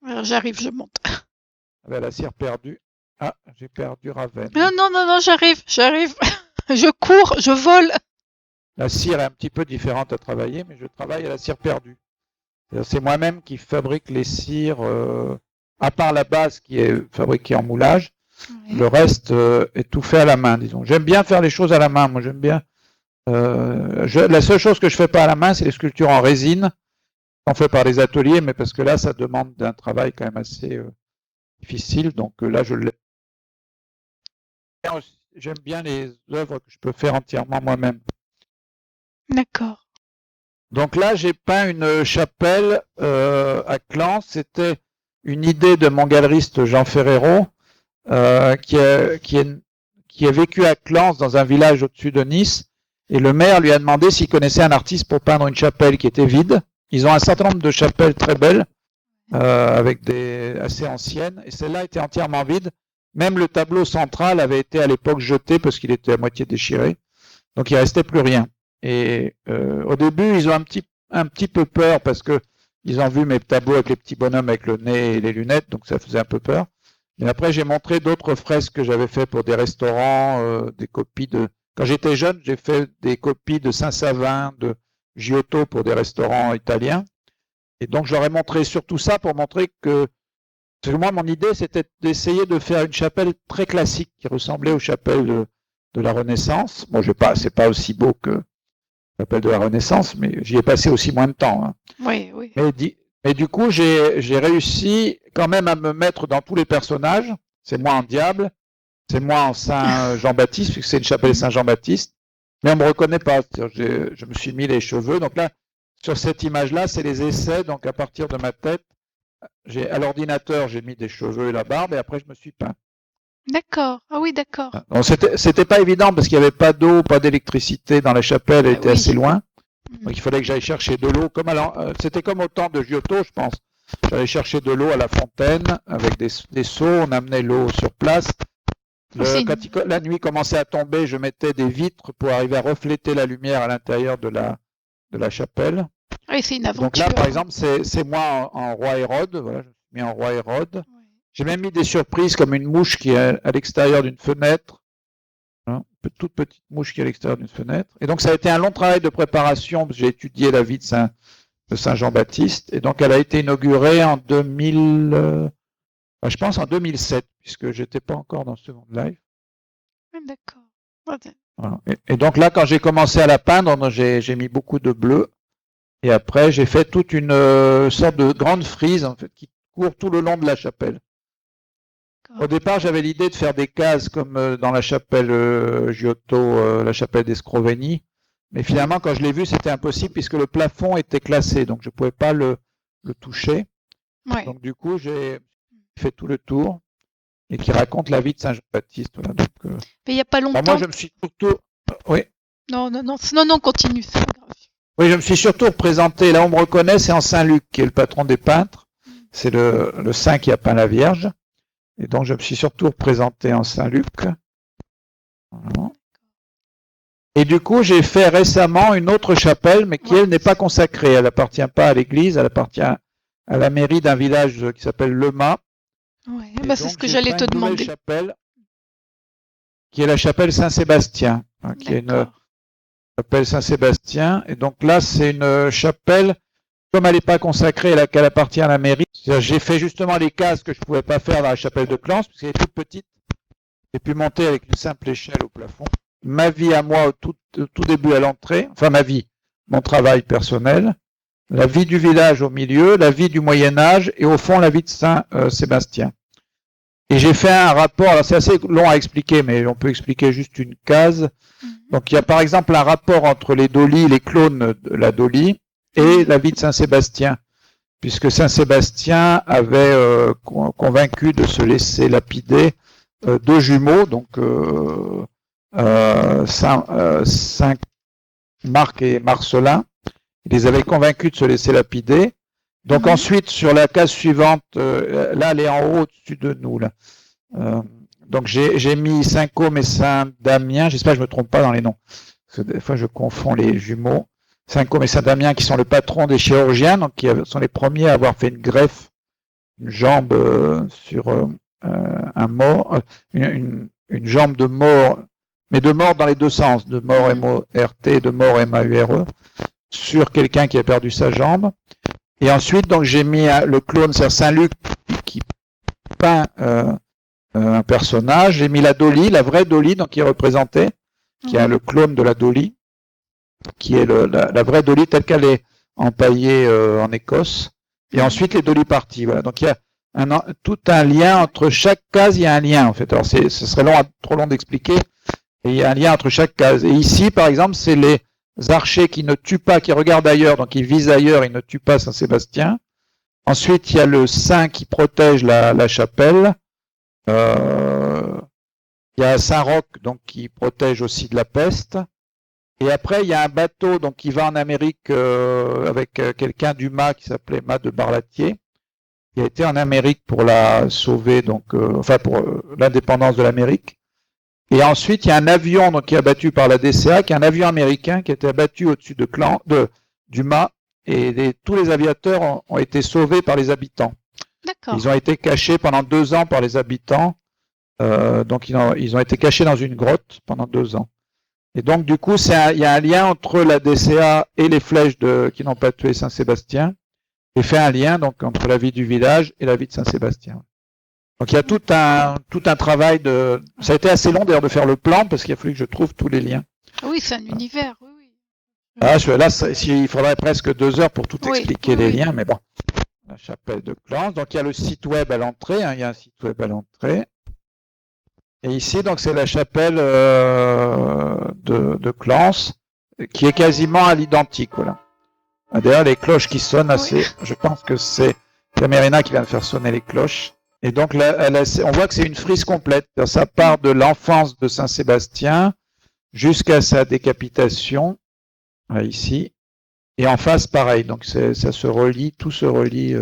Alors, j'arrive, je monte. Avec la cire perdue. Ah, j'ai perdu Ravenne. Non, j'arrive. Je cours, je vole. La cire est un petit peu différente à travailler, mais je travaille à la cire perdue. C'est moi-même qui fabrique les cires, à part la base qui est fabriquée en moulage. Ouais. Le reste est tout fait à la main, disons. J'aime bien faire les choses à la main. Moi, j'aime bien. La seule chose que je fais pas à la main, c'est les sculptures en résine. On fait par les ateliers, mais parce que là, ça demande un travail quand même assez difficile. Donc là, j'aime bien les œuvres que je peux faire entièrement moi-même. D'accord. Donc là, j'ai peint une chapelle à Clans. C'était une idée de mon galeriste Jean Ferrero, qui a vécu à Clans, dans un village au-dessus de Nice. Et le maire lui a demandé s'il connaissait un artiste pour peindre une chapelle qui était vide. Ils ont un certain nombre de chapelles très belles, avec assez anciennes. Et celle-là était entièrement vide. Même le tableau central avait été à l'époque jeté parce qu'il était à moitié déchiré. Donc il ne restait plus rien. Et au début, ils ont un petit peu peur parce que ils ont vu mes tableaux avec les petits bonhommes avec le nez et les lunettes, donc ça faisait un peu peur. Mais après, j'ai montré d'autres fresques que j'avais fait pour des restaurants, des copies de. Quand j'étais jeune, j'ai fait des copies de Saint-Savin, de Giotto pour des restaurants italiens. Et donc, j'aurais montré surtout ça pour montrer que. Parce que moi, mon idée, c'était d'essayer de faire une chapelle très classique qui ressemblait aux chapelles de la Renaissance. Bon, c'est pas aussi beau que la chapelle de la Renaissance, mais j'y ai passé aussi moins de temps. Hein. Oui, oui. Mais du coup, j'ai réussi quand même à me mettre dans tous les personnages. C'est moi en diable, c'est moi en Saint Jean-Baptiste, puisque c'est une chapelle Saint Jean-Baptiste. Mais on me reconnaît pas. Je me suis mis les cheveux. Donc là, sur cette image-là, c'est les essais. Donc à partir de ma tête, à l'ordinateur, j'ai mis des cheveux et la barbe, et après je me suis peint. D'accord. Ah oui, d'accord. C'était pas évident parce qu'il n'y avait pas d'eau, pas d'électricité dans la chapelle, elle était oui. assez loin. Donc il fallait que j'aille chercher de l'eau. C'était comme au temps de Giotto, je pense. J'allais chercher de l'eau à la fontaine avec des seaux, on amenait l'eau sur place. Quand la nuit commençait à tomber, je mettais des vitres pour arriver à refléter la lumière à l'intérieur de la chapelle. Oui, c'est une aventure. Donc là, par exemple, c'est moi en roi Hérode. Voilà, je me suis mis en roi Hérode. Ouais. J'ai même mis des surprises comme une mouche qui est à l'extérieur d'une fenêtre. Hein, toute petite mouche qui est à l'extérieur d'une fenêtre. Et donc ça a été un long travail de préparation, parce que j'ai étudié la vie de Saint Jean-Baptiste. Et donc elle a été inaugurée en 2000, je pense en 2007, puisque j'étais pas encore dans Second Life. D'accord. Voilà. Et donc là, quand j'ai commencé à la peindre, j'ai mis beaucoup de bleu. Et après, j'ai fait toute une sorte de grande frise en fait, qui court tout le long de la chapelle. Au départ, j'avais l'idée de faire des cases comme dans la chapelle Giotto, la chapelle d'Escrovegni. Mais finalement, quand je l'ai vu, c'était impossible puisque le plafond était classé. Donc, je ne pouvais pas le toucher. Ouais. Donc, du coup, j'ai fait tout le tour et qui raconte la vie de Saint Jean-Baptiste. Voilà, donc, mais il n'y a pas longtemps. Moi, je me suis surtout. Oui. Non, continue. C'est pas grave. Oui, je me suis surtout représenté. Là, on me reconnaît, c'est en Saint-Luc, qui est le patron des peintres. C'est le saint qui a peint la Vierge. Et donc, je me suis surtout représenté en Saint-Luc. Voilà. Et du coup, j'ai fait récemment une autre chapelle, mais qui, elle, n'est pas consacrée. Elle n'appartient pas à l'église, elle appartient à la mairie d'un village qui s'appelle Lema. Ouais, bah c'est ce que j'allais te demander. Une chapelle, qui est la chapelle Saint-Sébastien, hein, qui est une chapelle Saint-Sébastien. Et donc là, c'est une chapelle, comme elle n'est pas consacrée, elle appartient à la mairie. J'ai fait justement les cases que je ne pouvais pas faire dans la chapelle de Clans, parce qu'elle est toute petite. J'ai pu monter avec une simple échelle au plafond. Ma vie à moi, au tout début à l'entrée, enfin ma vie, mon travail personnel, la vie du village au milieu, la vie du Moyen-Âge et au fond la vie de Saint-Sébastien. Et j'ai fait un rapport, alors c'est assez long à expliquer, mais on peut expliquer juste une case. Donc il y a par exemple un rapport entre les Dolly, les clones de la Dolly, et la vie de Saint-Sébastien, puisque Saint-Sébastien avait convaincu de se laisser lapider deux jumeaux, donc Saint Marc et Marcelin. Il les avait convaincus de se laisser lapider. Donc ensuite, sur la case suivante, là, elle est en haut au-dessus de nous. Là. Donc j'ai mis Saint Côme et Saint Damien. J'espère que je ne me trompe pas dans les noms. Parce que des fois, je confonds les jumeaux. Saint Côme et Saint Damien, qui sont le patron des chirurgiens, donc qui sont les premiers à avoir fait une greffe, une jambe sur un mort, une jambe de mort, mais de mort dans les deux sens, de mort M-O-R-T et de mort M-A-U-R-E, sur quelqu'un qui a perdu sa jambe. Et ensuite, donc, j'ai mis le clone sur Saint-Luc qui peint un personnage. J'ai mis la Dolly, la vraie Dolly, donc qui est représentée, qui a le clone de la Dolly, qui est la vraie Dolly telle qu'elle est empaillée en Écosse. Et ensuite, les Dolly parties. Voilà. Donc, il y a tout un lien entre chaque case, il y a un lien, en fait. Alors, ce serait trop long d'expliquer. Et il y a un lien entre chaque case. Et ici, par exemple, c'est les archers qui ne tuent pas, qui regardent ailleurs, donc ils visent ailleurs, ils ne tuent pas Saint-Sébastien. Ensuite, il y a le saint qui protège la chapelle. Il y a Saint-Roch, donc qui protège aussi de la peste. Et après, il y a un bateau donc qui va en Amérique avec quelqu'un du mât qui s'appelait Mât de Barlatier, qui a été en Amérique pour la sauver, donc pour l'indépendance de l'Amérique. Et ensuite, il y a un avion donc, qui est abattu par la DCA, qui est un avion américain qui a été abattu au-dessus du mât. Et tous les aviateurs ont été sauvés par les habitants. D'accord. Ils ont été cachés pendant 2 ans par les habitants. Donc, ils ont été cachés dans une grotte pendant 2 ans. Et donc, du coup, il y a un lien entre la DCA et les flèches qui n'ont pas tué Saint-Sébastien. Et fait un lien donc, entre la vie du village et la vie de Saint-Sébastien. Donc, il y a tout un travail de... Ça a été assez long d'ailleurs de faire le plan parce qu'il a fallu que je trouve tous les liens. Oui, c'est un univers, oui. Là, il faudrait presque 2 heures pour tout expliquer les liens, mais bon. La chapelle de Clans. Donc, il y a le site web à l'entrée. Il y a un site web à l'entrée. Et ici, donc, c'est la chapelle de Clans, qui est quasiment à l'identique. Voilà. D'ailleurs, les cloches qui sonnent assez. Je pense que c'est Camerina qui vient de faire sonner les cloches. Et donc, là, on voit que c'est une frise complète. Ça part de l'enfance de Saint-Sébastien jusqu'à sa décapitation, là, ici. Et en face, pareil. Donc, ça se relie, tout se relie.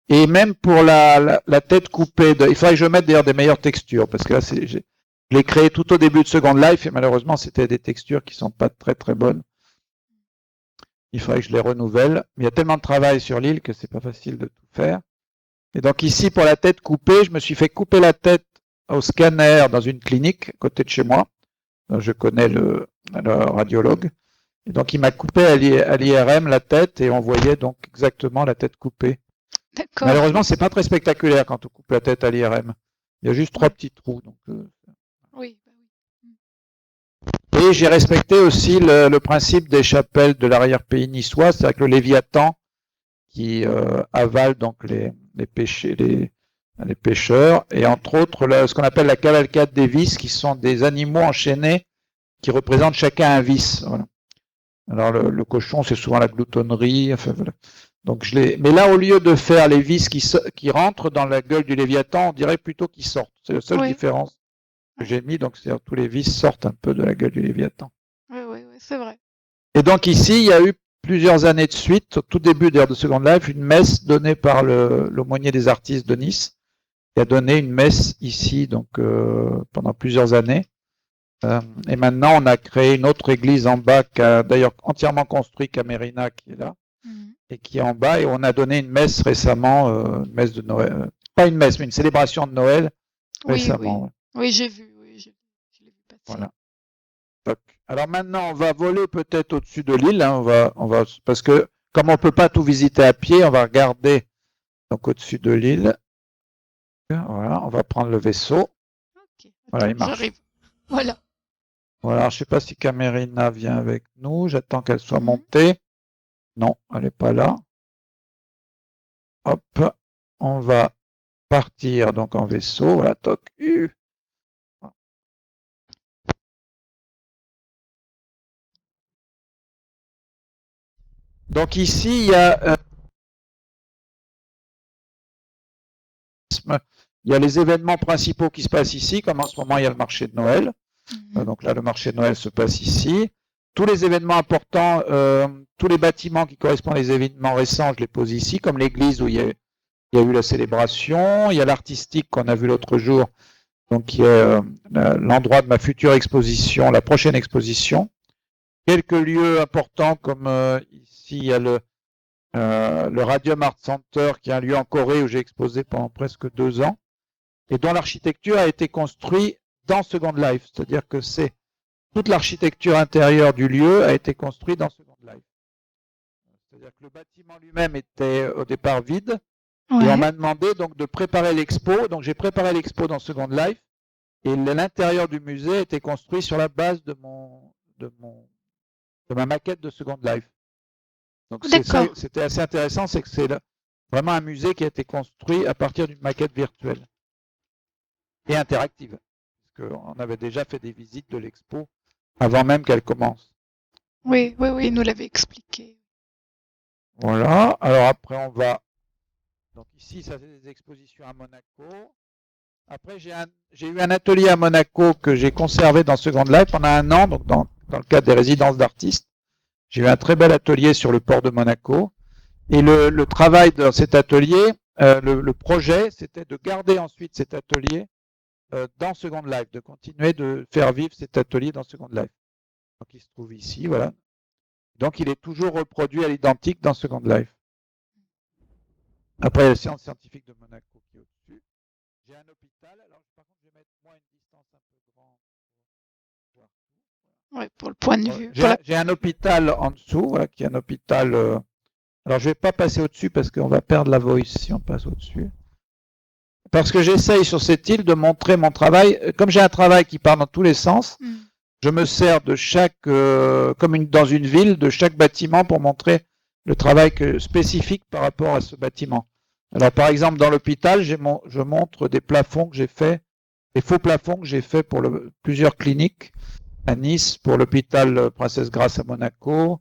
Et même pour la tête coupée, il faudrait que je mette d'ailleurs des meilleures textures, parce que là, je l'ai créé tout au début de Second Life, et malheureusement, c'était des textures qui sont pas très très bonnes. Il faudrait que je les renouvelle. Mais il y a tellement de travail sur l'île que c'est pas facile de tout faire. Et donc ici, pour la tête coupée, je me suis fait couper la tête au scanner dans une clinique à côté de chez moi. Donc, je connais le radiologue. Et donc il m'a coupé à l'IRM la tête et on voyait donc exactement la tête coupée. D'accord. Malheureusement, c'est pas très spectaculaire quand on coupe la tête à l'IRM. Il y a juste 3 petits trous. Donc, oui. Et j'ai respecté aussi le principe des chapelles de l'arrière-pays niçois, c'est-à-dire que le Léviathan qui avale donc les pêcheurs, et entre autres ce qu'on appelle la cavalcade des vices, qui sont des animaux enchaînés qui représentent chacun un vice. Voilà. Alors le cochon, c'est souvent la gloutonnerie. Enfin, voilà. Donc mais là, au lieu de faire les vices qui rentrent dans la gueule du Léviathan, on dirait plutôt qu'ils sortent. C'est la seule différence que j'ai mis. Donc, c'est-à-dire tous les vices sortent un peu de la gueule du Léviathan. Oui, c'est vrai. Et donc ici, il y a eu plusieurs années de suite, au tout début d'ailleurs de Second Life, une messe donnée par l'aumônier des artistes de Nice, qui a donné une messe ici donc pendant plusieurs années. Et maintenant, on a créé une autre église en bas, qui a d'ailleurs entièrement construit Camerina, qui est là, et qui est en bas. Et on a donné une messe récemment, une messe de Noël. Pas une messe, mais une célébration de Noël récemment. Oui, j'ai vu. Je l'ai vu passer. Voilà. Donc, alors maintenant, on va voler peut-être au-dessus de l'île. Hein, on va, parce que comme on ne peut pas tout visiter à pied, on va regarder donc au-dessus de l'île. Voilà, on va prendre le vaisseau. Okay. Voilà, il marche. J'arrive. Voilà. Voilà, je ne sais pas si Camerina vient avec nous. J'attends qu'elle soit montée. Non, elle n'est pas là. Hop, on va partir donc en vaisseau. Voilà, toc. Donc ici, il y a les événements principaux qui se passent ici, comme en ce moment il y a le marché de Noël. Donc là, le marché de Noël se passe ici. Tous les événements importants, tous les bâtiments qui correspondent aux événements récents, je les pose ici, comme l'église où il y a eu la célébration. Il y a l'artistique qu'on a vu l'autre jour, donc qui est l'endroit de ma future exposition, la prochaine exposition. Quelques lieux importants comme ici, il y a le Radium Art Center, qui est un lieu en Corée où j'ai exposé pendant presque 2 ans, et dont l'architecture a été construite dans Second Life, c'est-à-dire que toute l'architecture intérieure du lieu a été construite dans Second Life. C'est-à-dire que le bâtiment lui-même était au départ vide, et on m'a demandé donc de préparer l'expo. Donc j'ai préparé l'expo dans Second Life, et l'intérieur du musée a été construit sur la base de ma maquette de Second Life. Donc c'était assez intéressant, c'est que c'est vraiment un musée qui a été construit à partir d'une maquette virtuelle et interactive. Parce qu'on avait déjà fait des visites de l'expo avant même qu'elle commence. Oui, il nous l'avait expliqué. Voilà, alors après on va... Donc ici, ça c'est des expositions à Monaco. Après, j'ai eu un atelier à Monaco que j'ai conservé dans Second Life pendant 1 an, donc dans le cadre des résidences d'artistes. J'ai eu un très bel atelier sur le port de Monaco. Et le travail dans cet atelier, le projet, c'était de garder ensuite cet atelier dans Second Life, de continuer de faire vivre cet atelier dans Second Life. Donc il se trouve ici, voilà. Donc il est toujours reproduit à l'identique dans Second Life. Après, il y a la science scientifique de Monaco qui est au-dessus. J'ai un hôpital. Alors, par contre, je vais mettre moi une distance un peu grande pour voir tout. Ouais, pour le point de vue. J'ai un hôpital en dessous, voilà, qui est un hôpital. Alors, je ne vais pas passer au-dessus parce qu'on va perdre la voice si on passe au-dessus. Parce que j'essaye sur cette île de montrer mon travail. Comme j'ai un travail qui part dans tous les sens, je me sers de chaque, comme dans une ville, de chaque bâtiment pour montrer le travail spécifique par rapport à ce bâtiment. Alors, par exemple, dans l'hôpital, je montre des plafonds que j'ai faits, des faux plafonds que j'ai faits pour plusieurs cliniques à Nice, pour l'hôpital Princesse Grace à Monaco,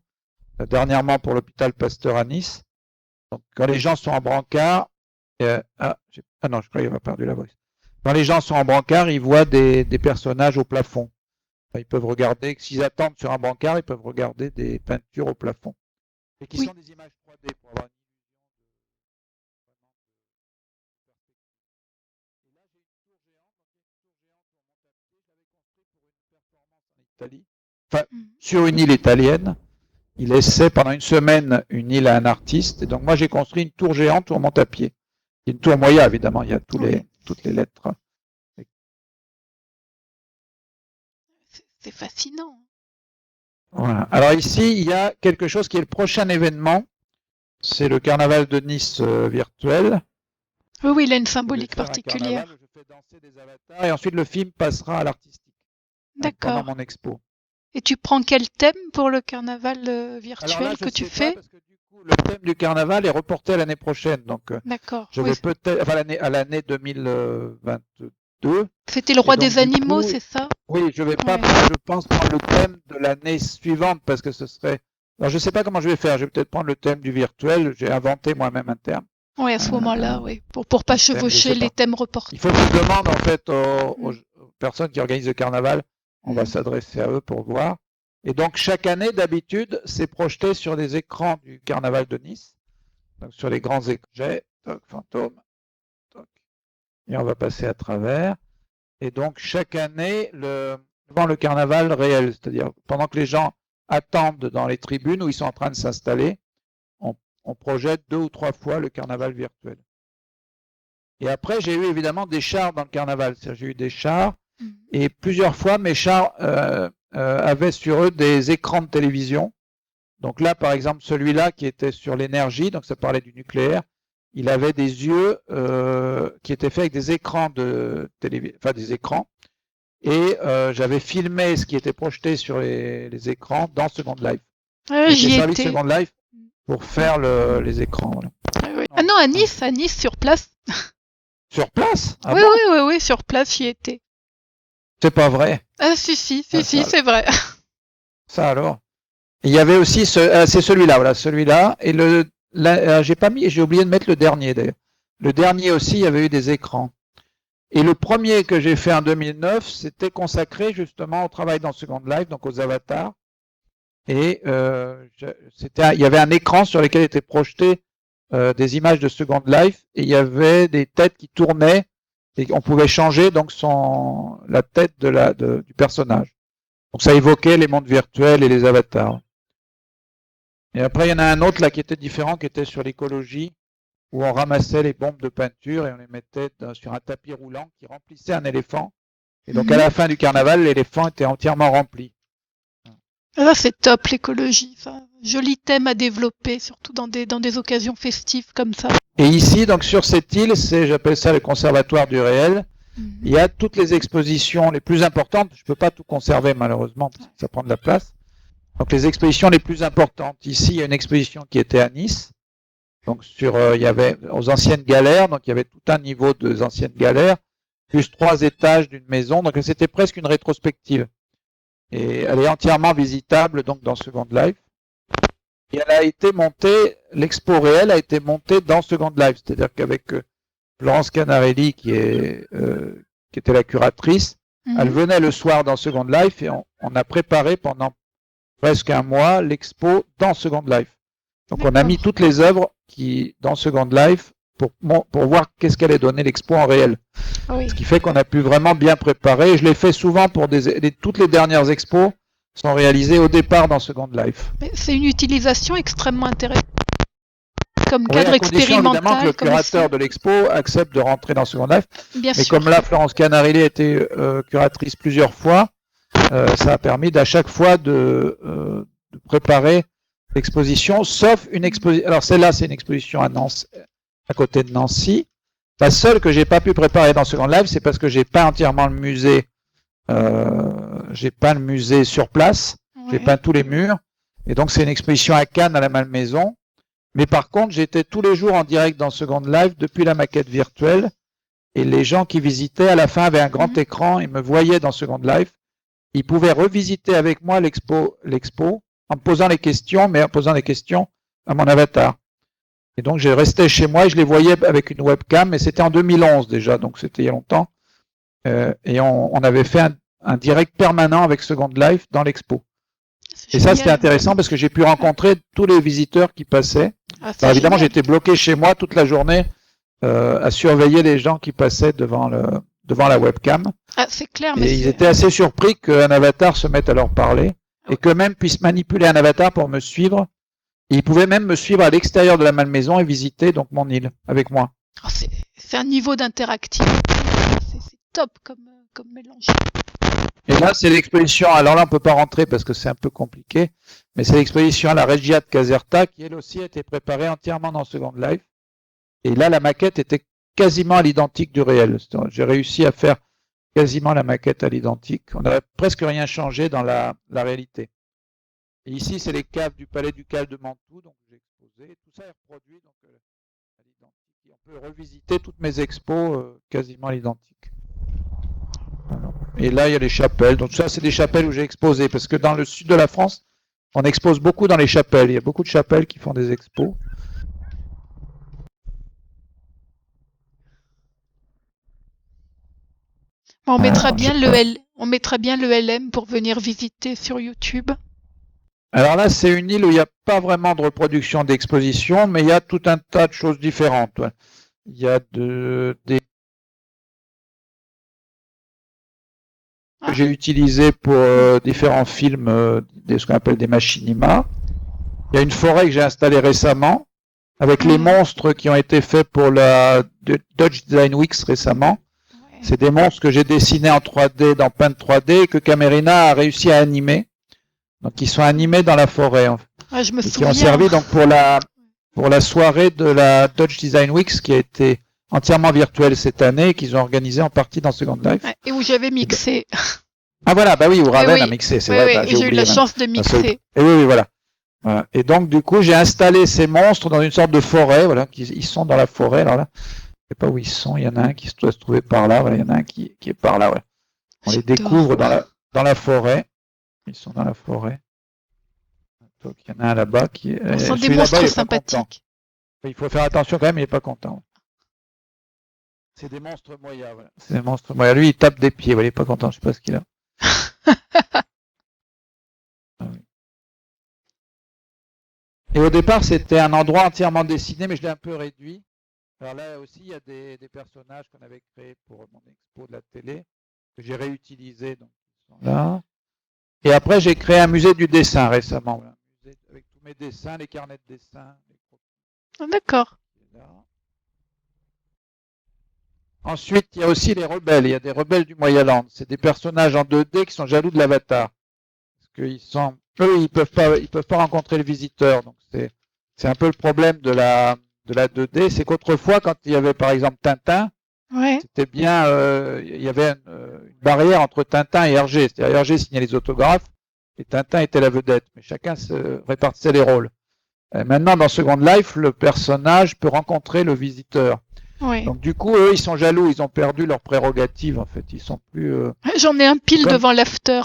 dernièrement pour l'hôpital Pasteur à Nice. Donc, quand les gens sont en brancard, non, je crois qu'il m'a perdu la voix. Quand les gens sont en brancard, ils voient des personnages au plafond. Enfin, ils peuvent regarder, s'ils attendent sur un brancard, ils peuvent regarder des peintures au plafond. Et qui sont des images 3D pour avoir une illusion de... Et là, j'ai une tour géante. Donc, il y a une tour géante sur mon tapis. Je l'avais construite pour une performance en Italie. Enfin, sur une île italienne. Il essaie pendant une semaine une île à un artiste. Et donc, moi, j'ai construit une tour géante sur mon tapis. Une tour Moya, évidemment. Il y a toutes les lettres. C'est fascinant. Voilà. Alors ici, il y a quelque chose qui est le prochain événement. C'est le carnaval de Nice virtuel. Oui, il a une symbolique particulière. Je fais danser des avatars et ensuite le film passera à l'artistique. D'accord. Pendant mon expo. Et tu prends quel thème pour le carnaval virtuel là, que tu fais? Parce que du coup, le thème du carnaval est reporté à l'année prochaine. Donc, je vais peut-être, enfin, à l'année 2022. C'était le roi des animaux, c'est ça? Oui, je vais pas, je pense, prendre le thème de l'année suivante parce que ce serait. Alors, je sais pas comment je vais faire. Je vais peut-être prendre le thème du virtuel. J'ai inventé moi-même un terme. Oui, à ce moment-là, oui. Pour pas chevaucher les thèmes reportés. Il faut que je demande, en fait, aux personnes qui organisent le carnaval. On va s'adresser à eux pour voir. Et donc, chaque année, d'habitude, c'est projeté sur des écrans du carnaval de Nice. Donc, sur les grands écrans. Fantôme. Et on va passer à travers. Et donc, chaque année, devant le carnaval réel, c'est-à-dire pendant que les gens attendent dans les tribunes où ils sont en train de s'installer, on projette 2 ou 3 fois le carnaval virtuel. Et après, j'ai eu évidemment des chars dans le carnaval. J'ai eu des chars et plusieurs fois, mes chars avaient sur eux des écrans de télévision. Donc là, par exemple, celui-là qui était sur l'énergie, donc ça parlait du nucléaire, il avait des yeux qui étaient faits avec des écrans de télévision, enfin des écrans. Et j'avais filmé ce qui était projeté sur les écrans dans Second Life. J'y ai servi Second Life pour faire les écrans. Voilà. Ah non, à Nice, sur place. Sur place? Oui, sur place, j'y étais. C'est pas vrai. Ah si, c'est vrai. Ça alors. Et il y avait aussi c'est celui-là, voilà, celui-là. Et j'ai oublié de mettre le dernier d'ailleurs. Le dernier aussi, il y avait eu des écrans. Et le premier que j'ai fait en 2009, c'était consacré justement au travail dans Second Life, donc aux avatars. Et il y avait un écran sur lequel étaient projetées des images de Second Life et il y avait des têtes qui tournaient et on pouvait changer donc la tête du personnage. Donc ça évoquait les mondes virtuels et les avatars. Et après il y en a un autre là qui était différent, qui était sur l'écologie, où on ramassait les bombes de peinture et on les mettait sur un tapis roulant qui remplissait un éléphant. Et donc à la fin du carnaval, l'éléphant était entièrement rempli. Là, c'est top l'écologie. Joli thème à développer, surtout dans des occasions festives comme ça. Et ici, donc sur cette île, j'appelle ça le conservatoire du réel. Il y a toutes les expositions les plus importantes. Je ne peux pas tout conserver malheureusement parce que ça prend de la place. Donc les expositions les plus importantes. Ici, il y a une exposition qui était à Nice. Donc il y avait aux anciennes galères. Donc il y avait tout un niveau des anciennes galères, plus 3 étages d'une maison. Donc c'était presque une rétrospective. Et elle est entièrement visitable donc dans Second Life. Et elle a été montée, l'expo réelle a été montée dans Second Life, c'est-à-dire qu'avec Florence Canarelli qui était la curatrice, elle venait le soir dans Second Life et on a préparé pendant presque un mois l'expo dans Second Life. Donc on a mis toutes les œuvres qui dans Second Life pour voir qu'est-ce qu'allait donner l'expo en réel. Oui. Ce qui fait qu'on a pu vraiment bien préparer. Je l'ai fait souvent pour toutes les dernières expos sont réalisées au départ dans Second Life. Mais c'est une utilisation extrêmement intéressante comme Oui, cadre à condition évidemment que expérimental. le comme curateur ça. de l'expo accepte de rentrer dans Second Life. Bien Mais sûr. comme là, Florence Canarilli a été curatrice plusieurs fois, ça a permis d'à chaque fois de préparer l'exposition, sauf une exposition. Alors celle-là, c'est une exposition à Nancy, à côté de Nancy. La seule que j'ai pas pu préparer dans Second Life, c'est parce que j'ai pas entièrement le musée. J'ai peint le musée sur place. Ouais. J'ai peint tous les murs. Et donc c'est une exposition à Cannes à la Malmaison. Mais par contre, j'étais tous les jours en direct dans Second Life depuis la maquette virtuelle. Et les gens qui visitaient, à la fin, avaient un grand écran. Ils me voyaient dans Second Life. Ils pouvaient revisiter avec moi l'expo en me posant les questions, mais en posant des questions à mon avatar. Et donc, je restais chez moi et je les voyais avec une webcam. Mais c'était en 2011 déjà, donc c'était il y a longtemps. Et on avait fait un direct permanent avec Second Life dans l'expo. Et ça, c'était intéressant parce que j'ai pu rencontrer tous les visiteurs qui passaient. Alors, évidemment, j'étais bloqué chez moi toute la journée à surveiller les gens qui passaient devant la webcam. Ah, c'est clair, mais et ils étaient assez surpris qu'un avatar se mette à leur parler et qu'eux-mêmes puissent manipuler un avatar pour me suivre. Et ils pouvaient même me suivre à l'extérieur de la Malmaison et visiter donc mon île avec moi. Oh, c'est un niveau d'interactivité. C'est top comme mélange. Et là, c'est l'exposition. Alors là, on peut pas rentrer parce que c'est un peu compliqué, mais c'est l'exposition à la Regia de Caserta qui, elle aussi, a été préparée entièrement dans Second Life. Et là, la maquette était quasiment à l'identique du réel. J'ai réussi à faire quasiment la maquette à l'identique. On n'aurait presque rien changé dans la réalité. Et ici, c'est les caves du Palais ducal de Mantoue, donc j'ai exposé. Tout ça est reproduit donc, à l'identique. Et on peut revisiter toutes mes expos quasiment à l'identique. Voilà. Et là, il y a les chapelles. Donc ça, c'est des chapelles où j'ai exposé. Parce que dans le sud de la France, on expose beaucoup dans les chapelles. Il y a beaucoup de chapelles qui font des expos. On mettra bien le LM pour venir visiter sur YouTube. Alors là, c'est une île où il n'y a pas vraiment de reproduction d'exposition, mais il y a tout un tas de choses différentes. Il y a des que j'ai utilisé pour différents films, ce qu'on appelle des machinima. Il y a une forêt que j'ai installée récemment, avec les monstres qui ont été faits pour la Dodge Design Week récemment. Ouais. C'est des monstres que j'ai dessinés en 3D dans Paint 3D et que Camerina a réussi à animer. Donc ils sont animés dans la forêt. Ouais, je me souviens. Qui ont servi donc pour la soirée de la Dodge Design Week qui a été entièrement virtuelle cette année et qu'ils ont organisé en partie dans Second Life. Ouais, et où j'avais mixé. Ah voilà, bah oui, où Raven a mixé, c'est vrai. Oui, j'ai eu la chance de mixer. Et oui, voilà. Et donc du coup, j'ai installé ces monstres dans une sorte de forêt. Voilà, ils sont dans la forêt. Alors là, je sais pas où ils sont. Il y en a un qui doit se trouver par là. Voilà, il y en a un qui est par là. Voilà. On les découvre dans la forêt. Ils sont dans la forêt. Donc il y en a un là-bas qui est. Ce sont des monstres sympathiques. Il faut faire attention quand même, il n'est pas content. C'est des monstres moyas. Voilà. C'est des monstres moyas. Lui, il tape des pieds. Voilà, il n'est pas content. Je sais pas ce qu'il a. Et au départ, c'était un endroit entièrement dessiné, mais je l'ai un peu réduit. Alors là aussi, il y a des personnages qu'on avait créés pour mon expo de la télé, que j'ai réutilisés. Donc, ils sont là. Et après, j'ai créé un musée du dessin récemment. Voilà. Un musée avec tous mes dessins, les carnets de dessin. D'accord. Ensuite, il y a aussi les rebelles. Il y a des rebelles du Moyen-Land. C'est des personnages en 2D qui sont jaloux de l'avatar. Parce qu'ils sont, eux, ils peuvent pas rencontrer le visiteur. Donc c'est un peu le problème de la 2D. C'est qu'autrefois, quand il y avait par exemple Tintin, c'était bien, il y avait une barrière entre Tintin et Hergé. C'est-à-dire Hergé signait les autographes et Tintin était la vedette. Mais chacun se répartissait les rôles. Maintenant, dans Second Life, le personnage peut rencontrer le visiteur. Oui. Donc du coup, eux, ils sont jaloux, ils ont perdu leurs prérogatives en fait. Ils sont plus. J'en ai un pile devant l'after.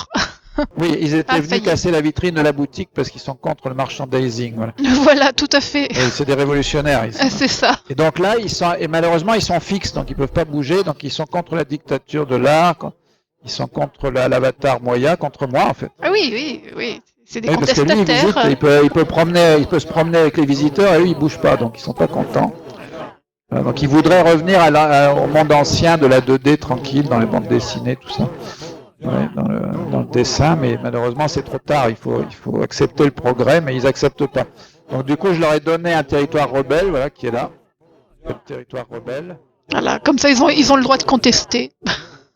Oui, ils étaient venus casser la vitrine de la boutique parce qu'ils sont contre le merchandising. Voilà, voilà tout à fait. C'est des révolutionnaires. C'est ça. Et donc là, malheureusement, ils sont fixes, donc ils peuvent pas bouger, donc ils sont contre la dictature de l'art, ils sont contre l'avatar Moya, contre moi en fait. Ah oui. C'est des contestataires. Parce que lui, il peut se promener avec les visiteurs et eux, ils bougent pas, donc ils sont pas contents. Voilà, donc il voudrait revenir au monde ancien de la 2D tranquille, dans les bandes dessinées, tout ça. Ouais, dans le dessin, mais malheureusement c'est trop tard, il faut accepter le progrès, mais ils n'acceptent pas. Donc du coup je leur ai donné un territoire rebelle, voilà, qui est là, le territoire rebelle. Voilà, comme ça ils ont le droit de contester.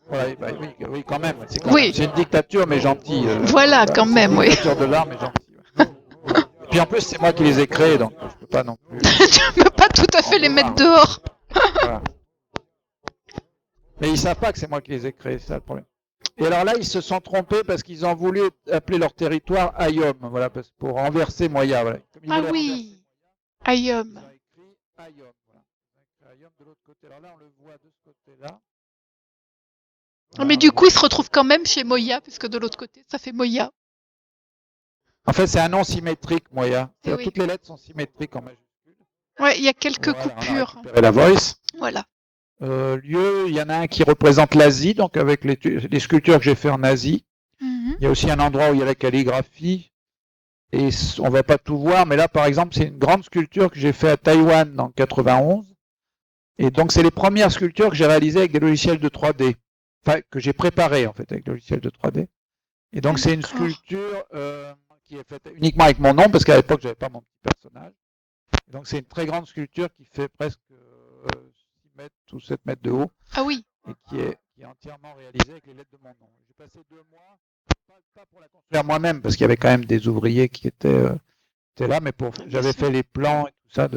Voilà, bah, oui, quand même, Oui, c'est une dictature mais gentille. voilà, quand même, c'est oui. une dictature de l'art mais gentille. Ouais. Et puis en plus c'est moi qui les ai créés, donc je peux pas non plus. Tu ne peux pas tout à fait les mettre dehors. Voilà. Mais ils savent pas que c'est moi qui les ai créés, c'est ça le problème. Et alors là, ils se sont trompés parce qu'ils ont voulu appeler leur territoire Ayom, voilà, pour renverser Moya. Voilà. Ah oui, Ayom. Ils ont écrit Ayom, voilà. Ils ont écrit Ayom de l'autre côté. Alors là, on le voit de ce côté-là. Voilà, Mais du coup, ils se retrouvent quand même chez Moya, puisque de l'autre côté, ça fait Moya. En fait, c'est un nom symétrique, Moya. Oui. Toutes les lettres sont symétriques en majuscule. Ouais, il y a quelques coupures. Et la voice. Voilà. Lieu, il y en a un qui représente l'Asie, donc avec les sculptures que j'ai fait en Asie. Il y a aussi un endroit où il y a la calligraphie. Et on va pas tout voir, mais là, par exemple, c'est une grande sculpture que j'ai fait à Taïwan en 91. Et donc, c'est les premières sculptures que j'ai réalisées avec des logiciels de 3D. Enfin, que j'ai préparées, en fait, avec des logiciels de 3D. Et donc, c'est une sculpture qui est faite uniquement avec mon nom, parce qu'à l'époque, j'avais pas mon petit personnage. Et donc, c'est une très grande sculpture qui fait presque 6 mètres ou 7 mètres de haut. Ah oui. Et qui est entièrement réalisée avec les lettres de mon nom. J'ai passé 2 mois, pas pour la construire moi-même, parce qu'il y avait quand même des ouvriers qui étaient là, mais j'avais fait les plans et tout ça.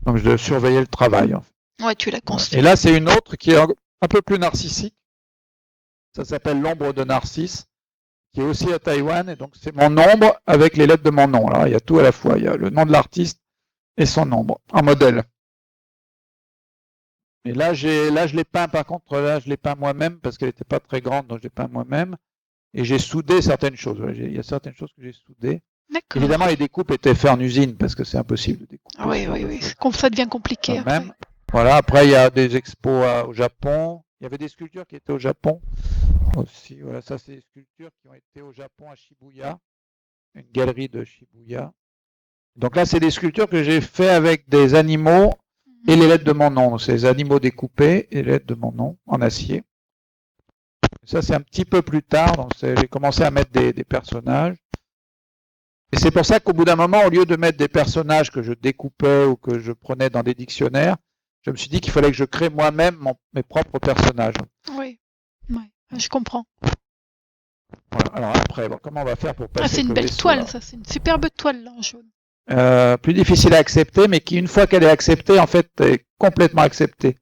Donc je surveillais le travail. En fait. Ouais, tu l'as construit. Et là, c'est une autre qui est un peu plus narcissique. Ça s'appelle l'ombre de Narcisse, qui est aussi à Taïwan. Et donc c'est mon ombre avec les lettres de mon nom. Alors il y a tout à la fois. Il y a le nom de l'artiste et son ombre en modèle. Et là, je l'ai peint, par contre, là, je l'ai peint moi-même parce qu'elle n'était pas très grande, donc je l'ai peint moi-même. Et j'ai soudé certaines choses. Il y a certaines choses que j'ai soudées. Évidemment, les découpes étaient faites en usine parce que c'est impossible de découper. Ah oui. Ça devient compliqué. Même. Voilà, après, il y a des expos au Japon. Il y avait des sculptures qui étaient au Japon aussi. Voilà, ça, c'est des sculptures qui ont été au Japon à Shibuya, une galerie de Shibuya. Donc là, c'est des sculptures que j'ai fait avec des animaux et les lettres de mon nom. C'est les animaux découpés et les lettres de mon nom en acier. Ça, c'est un petit peu plus tard. Donc, j'ai commencé à mettre des personnages. Et c'est pour ça qu'au bout d'un moment, au lieu de mettre des personnages que je découpais ou que je prenais dans des dictionnaires, je me suis dit qu'il fallait que je crée moi-même mes propres personnages. Oui, je comprends. Voilà. Alors après, comment on va faire pour passer c'est une belle toile, ça. C'est une superbe toile, là, en jaune. Plus difficile à accepter, mais qui, une fois qu'elle est acceptée, en fait, est complètement acceptée.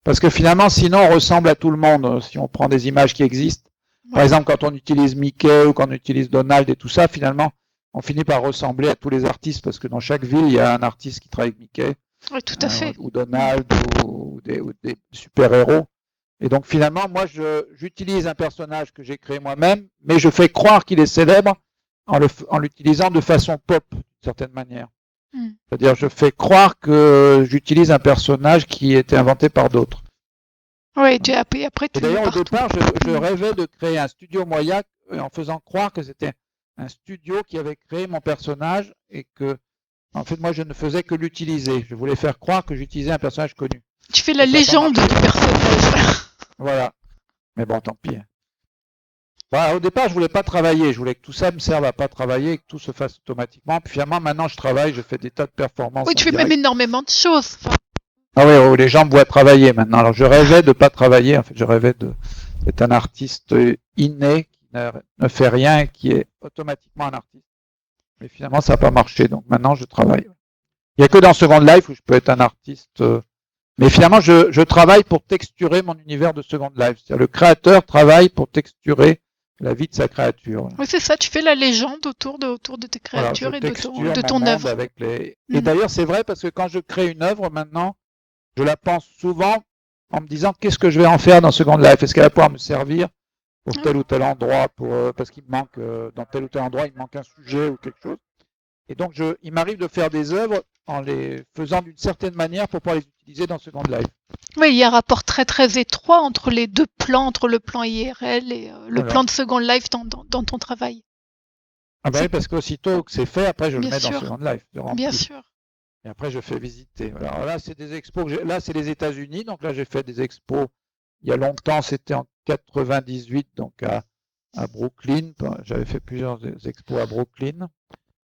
Parce que finalement, sinon, on ressemble à tout le monde si on prend des images qui existent. Par exemple, quand on utilise Mickey ou quand on utilise Donald et tout ça, finalement, on finit par ressembler à tous les artistes parce que dans chaque ville, il y a un artiste qui travaille avec Mickey. Oui, tout à fait. Ou Donald ou des super-héros. Et donc finalement, moi, j'utilise un personnage que j'ai créé moi-même, mais je fais croire qu'il est célèbre en l'utilisant de façon pop, d'une certaine manière. C'est-à-dire, je fais croire que j'utilise un personnage qui était inventé par d'autres. Oui, et après tu. Et d'ailleurs, au départ, je rêvais de créer un studio Moya en faisant croire que c'était un studio qui avait créé mon personnage et que, en fait, moi, je ne faisais que l'utiliser. Je voulais faire croire que j'utilisais un personnage connu. Tu fais la légende du personnage. Voilà. Mais bon, tant pis. Au départ, je voulais pas travailler. Je voulais que tout ça me serve à pas travailler, que tout se fasse automatiquement. Puis finalement, maintenant, je travaille, je fais des tas de performances. Oui, tu fais même énormément de choses. Ah oui, les gens me voient travailler maintenant. Alors, je rêvais de pas travailler. En fait, je rêvais d'être un artiste inné qui ne fait rien et qui est automatiquement un artiste. Mais finalement, ça n'a pas marché. Donc maintenant, je travaille. Il n'y a que dans Second Life où je peux être un artiste. Mais finalement, je travaille pour texturer mon univers de Second Life. C'est-à-dire, le créateur travaille pour texturer la vie de sa créature. Oui, c'est ça. Tu fais la légende autour de tes créatures et de ton œuvre. Et d'ailleurs, c'est vrai parce que quand je crée une œuvre maintenant, je la pense souvent en me disant qu'est-ce que je vais en faire dans Second Life. Est-ce qu'elle va pouvoir me servir pour tel ou tel endroit, parce qu'il me manque, dans tel ou tel endroit, il me manque un sujet ou quelque chose. Et donc, il m'arrive de faire des œuvres en les faisant d'une certaine manière pour pouvoir les utiliser dans Second Life. Oui, il y a un rapport très très étroit entre les deux plans, entre le plan IRL et le plan de Second Life dans ton travail. Ah ben oui, parce qu'aussitôt que c'est fait, après je le mets dans Second Life. Bien sûr. Et après, je fais visiter. Alors là, c'est des expos. Là, c'est les États-Unis. Donc là, j'ai fait des expos il y a longtemps. C'était en 98, donc à Brooklyn. J'avais fait plusieurs expos à Brooklyn.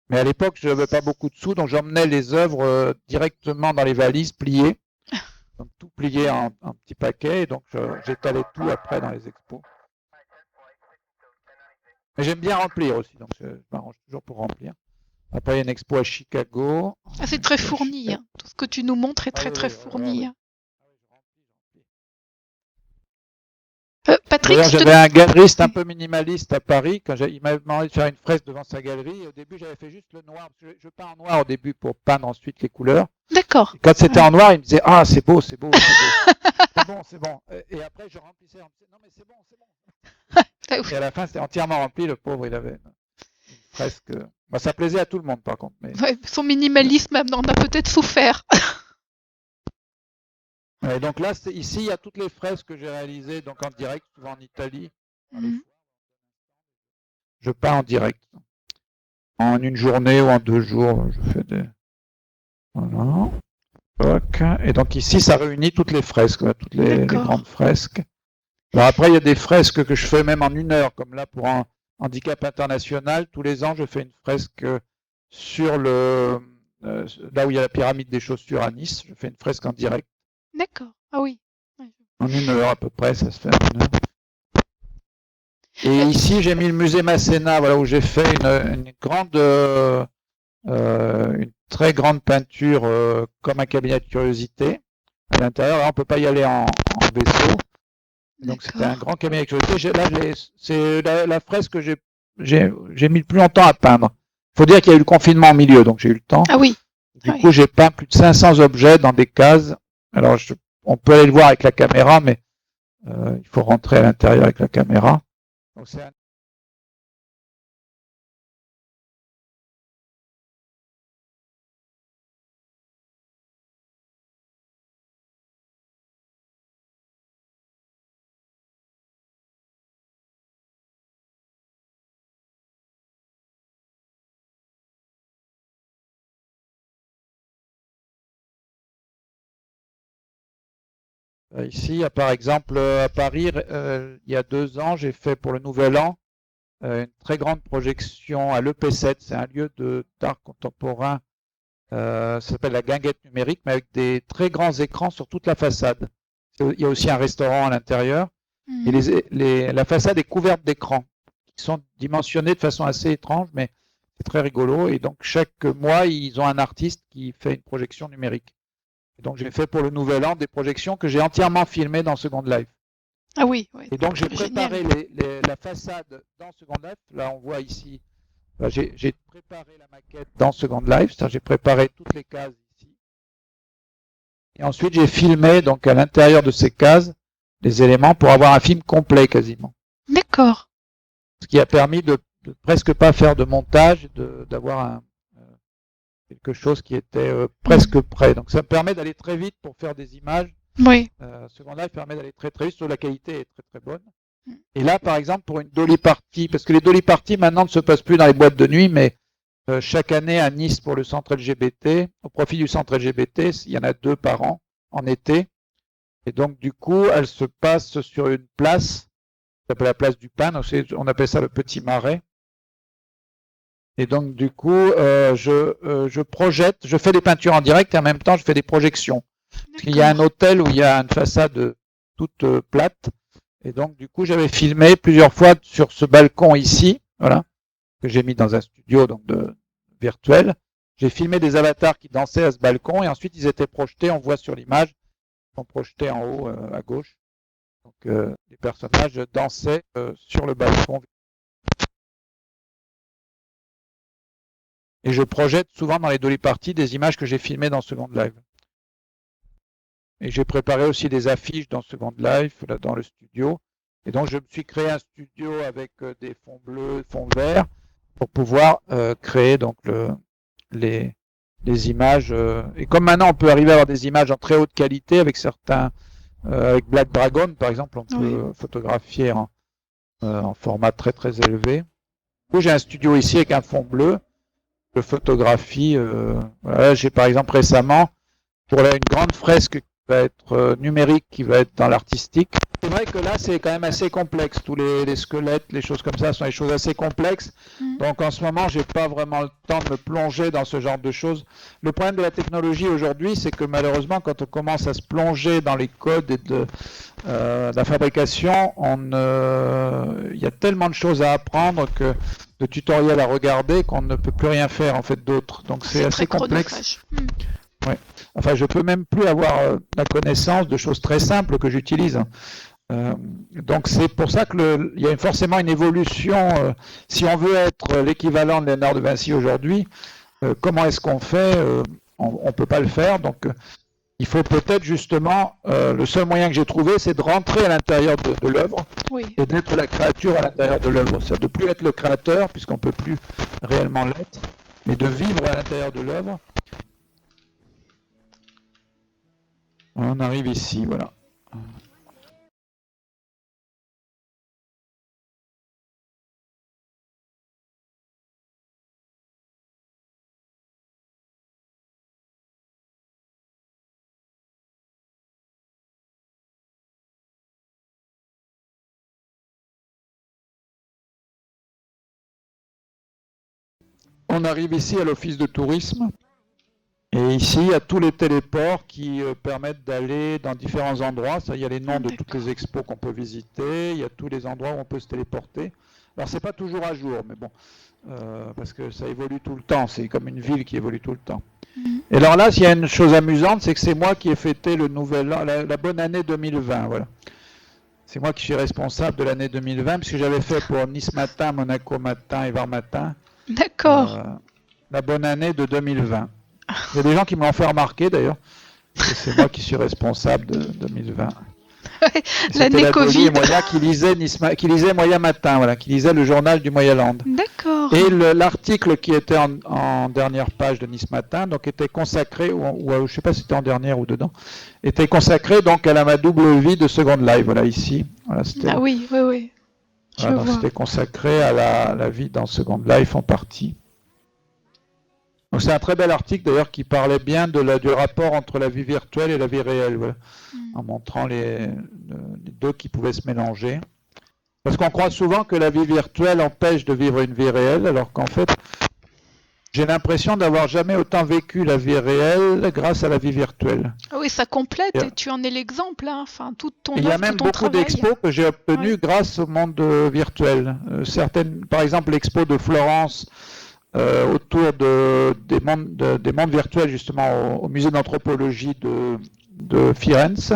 Mais à l'époque, je n'avais pas beaucoup de sous, donc j'emmenais les œuvres directement dans les valises pliées. Donc tout plié en petits paquets. Et donc j'étalais tout après dans les expos. Mais j'aime bien remplir aussi. Donc je m'arrange toujours pour remplir. Après, il y a une expo à Chicago. Ah, c'est très fourni. Hein. Tout ce que tu nous montres est très, très fourni. Hein. Patrick, d'ailleurs, j'avais un galeriste un peu minimaliste à Paris. Il m'avait demandé de faire une fresque devant sa galerie. Et au début, j'avais fait juste le noir. Parce que je peins en noir au début pour peindre ensuite les couleurs. D'accord. Et quand c'était en noir, il me disait ah, c'est beau, c'est beau, c'est beau. C'est bon, c'est bon. Et après, je remplissais. Non, mais c'est bon, c'est bon. Et à la fin, c'était entièrement rempli. Le pauvre, il avait une fresque. Bah, ça plaisait à tout le monde, par contre. Mais... Ouais, son minimalisme en a peut-être souffert. Et donc là, ici, il y a toutes les fresques que j'ai réalisées donc en direct, souvent en Italie. Je peins en direct. En une journée ou en 2 jours, je fais des... Voilà. Et donc ici, ça réunit toutes les fresques, toutes les grandes fresques. Alors après, il y a des fresques que je fais même en 1 heure, comme là pour un handicap international. Tous les ans, je fais une fresque sur là où il y a la pyramide des chaussures à Nice. Je fais une fresque en direct. D'accord. Ah oui. En 1 heure à peu près, ça se fait en 1 heure. Et ici, j'ai mis le musée Masséna, voilà, où j'ai fait une très grande peinture comme un cabinet de curiosité à l'intérieur. Là, on ne peut pas y aller en vaisseau. Donc c'était un grand cabinet de curiosité. Là, c'est la fresque que j'ai mis le plus longtemps à peindre. Il faut dire qu'il y a eu le confinement au milieu, donc j'ai eu le temps. Ah oui. Du coup, j'ai peint plus de 500 objets dans des cases. Alors, on peut aller le voir avec la caméra, mais il faut rentrer à l'intérieur avec la caméra. Donc, ici, par exemple, à Paris, il y a 2 ans, j'ai fait pour le Nouvel An une très grande projection à l'EP7. C'est un lieu d'art contemporain. Ça s'appelle la Guinguette numérique, mais avec des très grands écrans sur toute la façade. Il y a aussi un restaurant à l'intérieur. Et la façade est couverte d'écrans qui sont dimensionnés de façon assez étrange, mais c'est très rigolo. Et donc, chaque mois, ils ont un artiste qui fait une projection numérique. Et donc, j'ai fait pour le Nouvel An des projections que j'ai entièrement filmées dans Second Life. Ah oui. Et donc, j'ai préparé la façade dans Second Life. Là, on voit ici, j'ai préparé la maquette dans Second Life. C'est-à-dire, j'ai préparé toutes les cases ici. Et ensuite, j'ai filmé donc à l'intérieur de ces cases les éléments pour avoir un film complet quasiment. D'accord. Ce qui a permis de presque pas faire de montage, d'avoir quelque chose qui était presque prêt. Donc ça me permet d'aller très vite pour faire des images. Oui. Second Life permet d'aller très très vite, sur la qualité est très très bonne. Et là, par exemple, pour une dolly party, parce que les dolly parties maintenant ne se passent plus dans les boîtes de nuit, mais chaque année à Nice pour le centre LGBT, au profit du centre LGBT, il y en a 2 par an en été. Et donc, du coup, elle se passe sur une place, qui s'appelle la place du Pain, on appelle ça le Petit Marais. Et donc, du coup, je projette, je fais des peintures en direct et en même temps, je fais des projections. Parce qu'il y a un hôtel où il y a une façade toute plate. Et donc, du coup, j'avais filmé plusieurs fois sur ce balcon ici, voilà, que j'ai mis dans un studio donc virtuel. J'ai filmé des avatars qui dansaient à ce balcon et ensuite, ils étaient projetés, on voit sur l'image, sont projetés en haut à gauche. Donc les personnages dansaient sur le balcon. Et je projette souvent dans les dolly parties des images que j'ai filmées dans Second Life. Et j'ai préparé aussi des affiches dans Second Life, là, dans le studio. Et donc je me suis créé un studio avec des fonds bleus, fonds verts, pour pouvoir créer donc les images. Et comme maintenant on peut arriver à avoir des images en très haute qualité avec certains avec Black Dragon, par exemple, on peut photographier en format très très élevé. J'ai un studio ici avec un fond bleu je photographie. Voilà, j'ai par exemple récemment, pour une grande fresque qui va être numérique, qui va être dans l'artistique. C'est vrai que là, c'est quand même assez complexe. Tous les squelettes, les choses comme ça sont des choses assez complexes. Donc en ce moment, j'ai pas vraiment le temps de me plonger dans ce genre de choses. Le problème de la technologie aujourd'hui, c'est que malheureusement, quand on commence à se plonger dans les codes et de la fabrication, il y a tellement de choses à apprendre que de tutoriels à regarder qu'on ne peut plus rien faire en fait d'autre. Donc c'est assez complexe. Ouais. Enfin, je peux même plus avoir la connaissance de choses très simples que j'utilise. Donc c'est pour ça qu'il y a forcément une évolution. Si on veut être l'équivalent de Léonard de Vinci aujourd'hui, comment est-ce qu'on fait On ne peut pas le faire. Donc il faut peut-être justement, le seul moyen que j'ai trouvé, c'est de rentrer à l'intérieur de l'œuvre et d'être la créature à l'intérieur de l'œuvre. C'est-à-dire de ne plus être le créateur, puisqu'on ne peut plus réellement l'être, mais de vivre à l'intérieur de l'œuvre. On arrive ici, voilà. On arrive ici à l'office de tourisme. Et ici, il y a tous les téléports qui permettent d'aller dans différents endroits. Il y a les noms de toutes les expos qu'on peut visiter. Il y a tous les endroits où on peut se téléporter. Alors, c'est pas toujours à jour, mais bon, parce que ça évolue tout le temps. C'est comme une ville qui évolue tout le temps. Et alors là, s'il y a une chose amusante, c'est que c'est moi qui ai fêté le nouvel an, la bonne année 2020. Voilà. C'est moi qui suis responsable de l'année 2020, puisque j'avais fait pour Nice Matin, Monaco Matin et Var Matin. D'accord. La bonne année de 2020. Il y a des gens qui me l'ont fait remarquer d'ailleurs. C'est moi qui suis responsable de 2020. L'année la Covid. Moya qui lisait Moya Matin, voilà, qui lisait le journal du Moyaland. D'accord. Et l'article qui était en dernière page de Nice Matin, donc était consacré, ou je ne sais pas si c'était en dernière ou dedans, était consacré donc à ma double vie de Second Life, voilà ici. Voilà, oui. Voilà, c'était consacré à la vie dans Second Life en partie. Donc c'est un très bel article d'ailleurs qui parlait bien du rapport entre la vie virtuelle et la vie réelle, voilà, en montrant les deux qui pouvaient se mélanger. Parce qu'on croit souvent que la vie virtuelle empêche de vivre une vie réelle, alors qu'en fait, j'ai l'impression d'avoir jamais autant vécu la vie réelle grâce à la vie virtuelle. Oui, ça complète et tu en es l'exemple. Hein. Enfin, tout ton il y a même beaucoup d'expos que j'ai obtenus grâce au monde virtuel. Certaines, par exemple l'expo de Florence, autour des mondes virtuels justement au musée d'anthropologie de Firenze,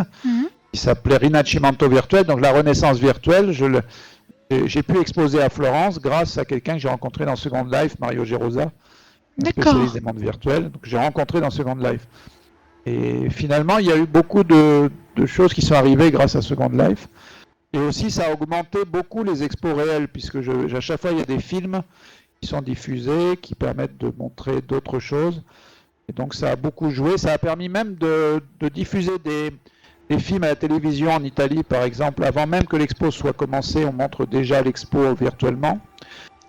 qui s'appelait Rinascimento Virtuel, donc la Renaissance virtuelle. J'ai pu exposer à Florence grâce à quelqu'un que j'ai rencontré dans Second Life, Mario Gerosa, spécialiste des mondes virtuels, que j'ai rencontré dans Second Life. Et finalement, il y a eu beaucoup de choses qui sont arrivées grâce à Second Life. Et aussi, ça a augmenté beaucoup les expos réels, puisque à chaque fois, il y a des films qui sont diffusés, qui permettent de montrer d'autres choses. Et donc ça a beaucoup joué. Ça a permis même de diffuser des films à la télévision en Italie, par exemple. Avant même que l'expo soit commencée, on montre déjà l'expo virtuellement.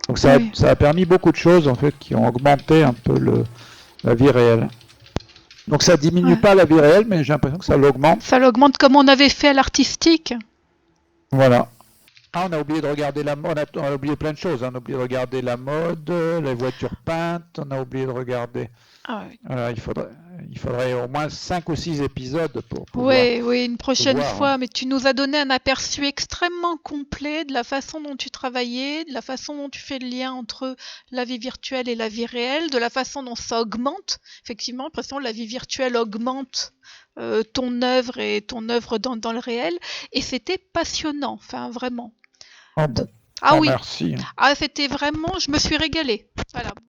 Donc ça a permis beaucoup de choses en fait qui ont augmenté un peu la vie réelle. Donc ça diminue pas la vie réelle, mais j'ai l'impression que ça l'augmente. Ça l'augmente comme on avait fait à l'artistique. Voilà. Ah, on a oublié de regarder on a oublié plein de choses. On a oublié de regarder la mode, les voitures peintes. On a oublié de regarder. Voilà, il faudrait au moins 5 ou 6 épisodes pour pouvoir. Oui, une prochaine fois. Mais tu nous as donné un aperçu extrêmement complet de la façon dont tu travaillais, de la façon dont tu fais le lien entre la vie virtuelle et la vie réelle, de la façon dont ça augmente. Effectivement, j'ai l'impression que la vie virtuelle augmente ton œuvre et ton œuvre dans le réel. Et c'était passionnant, enfin vraiment. Oh bon. Oui. Merci. C'était vraiment, je me suis régalée. Voilà.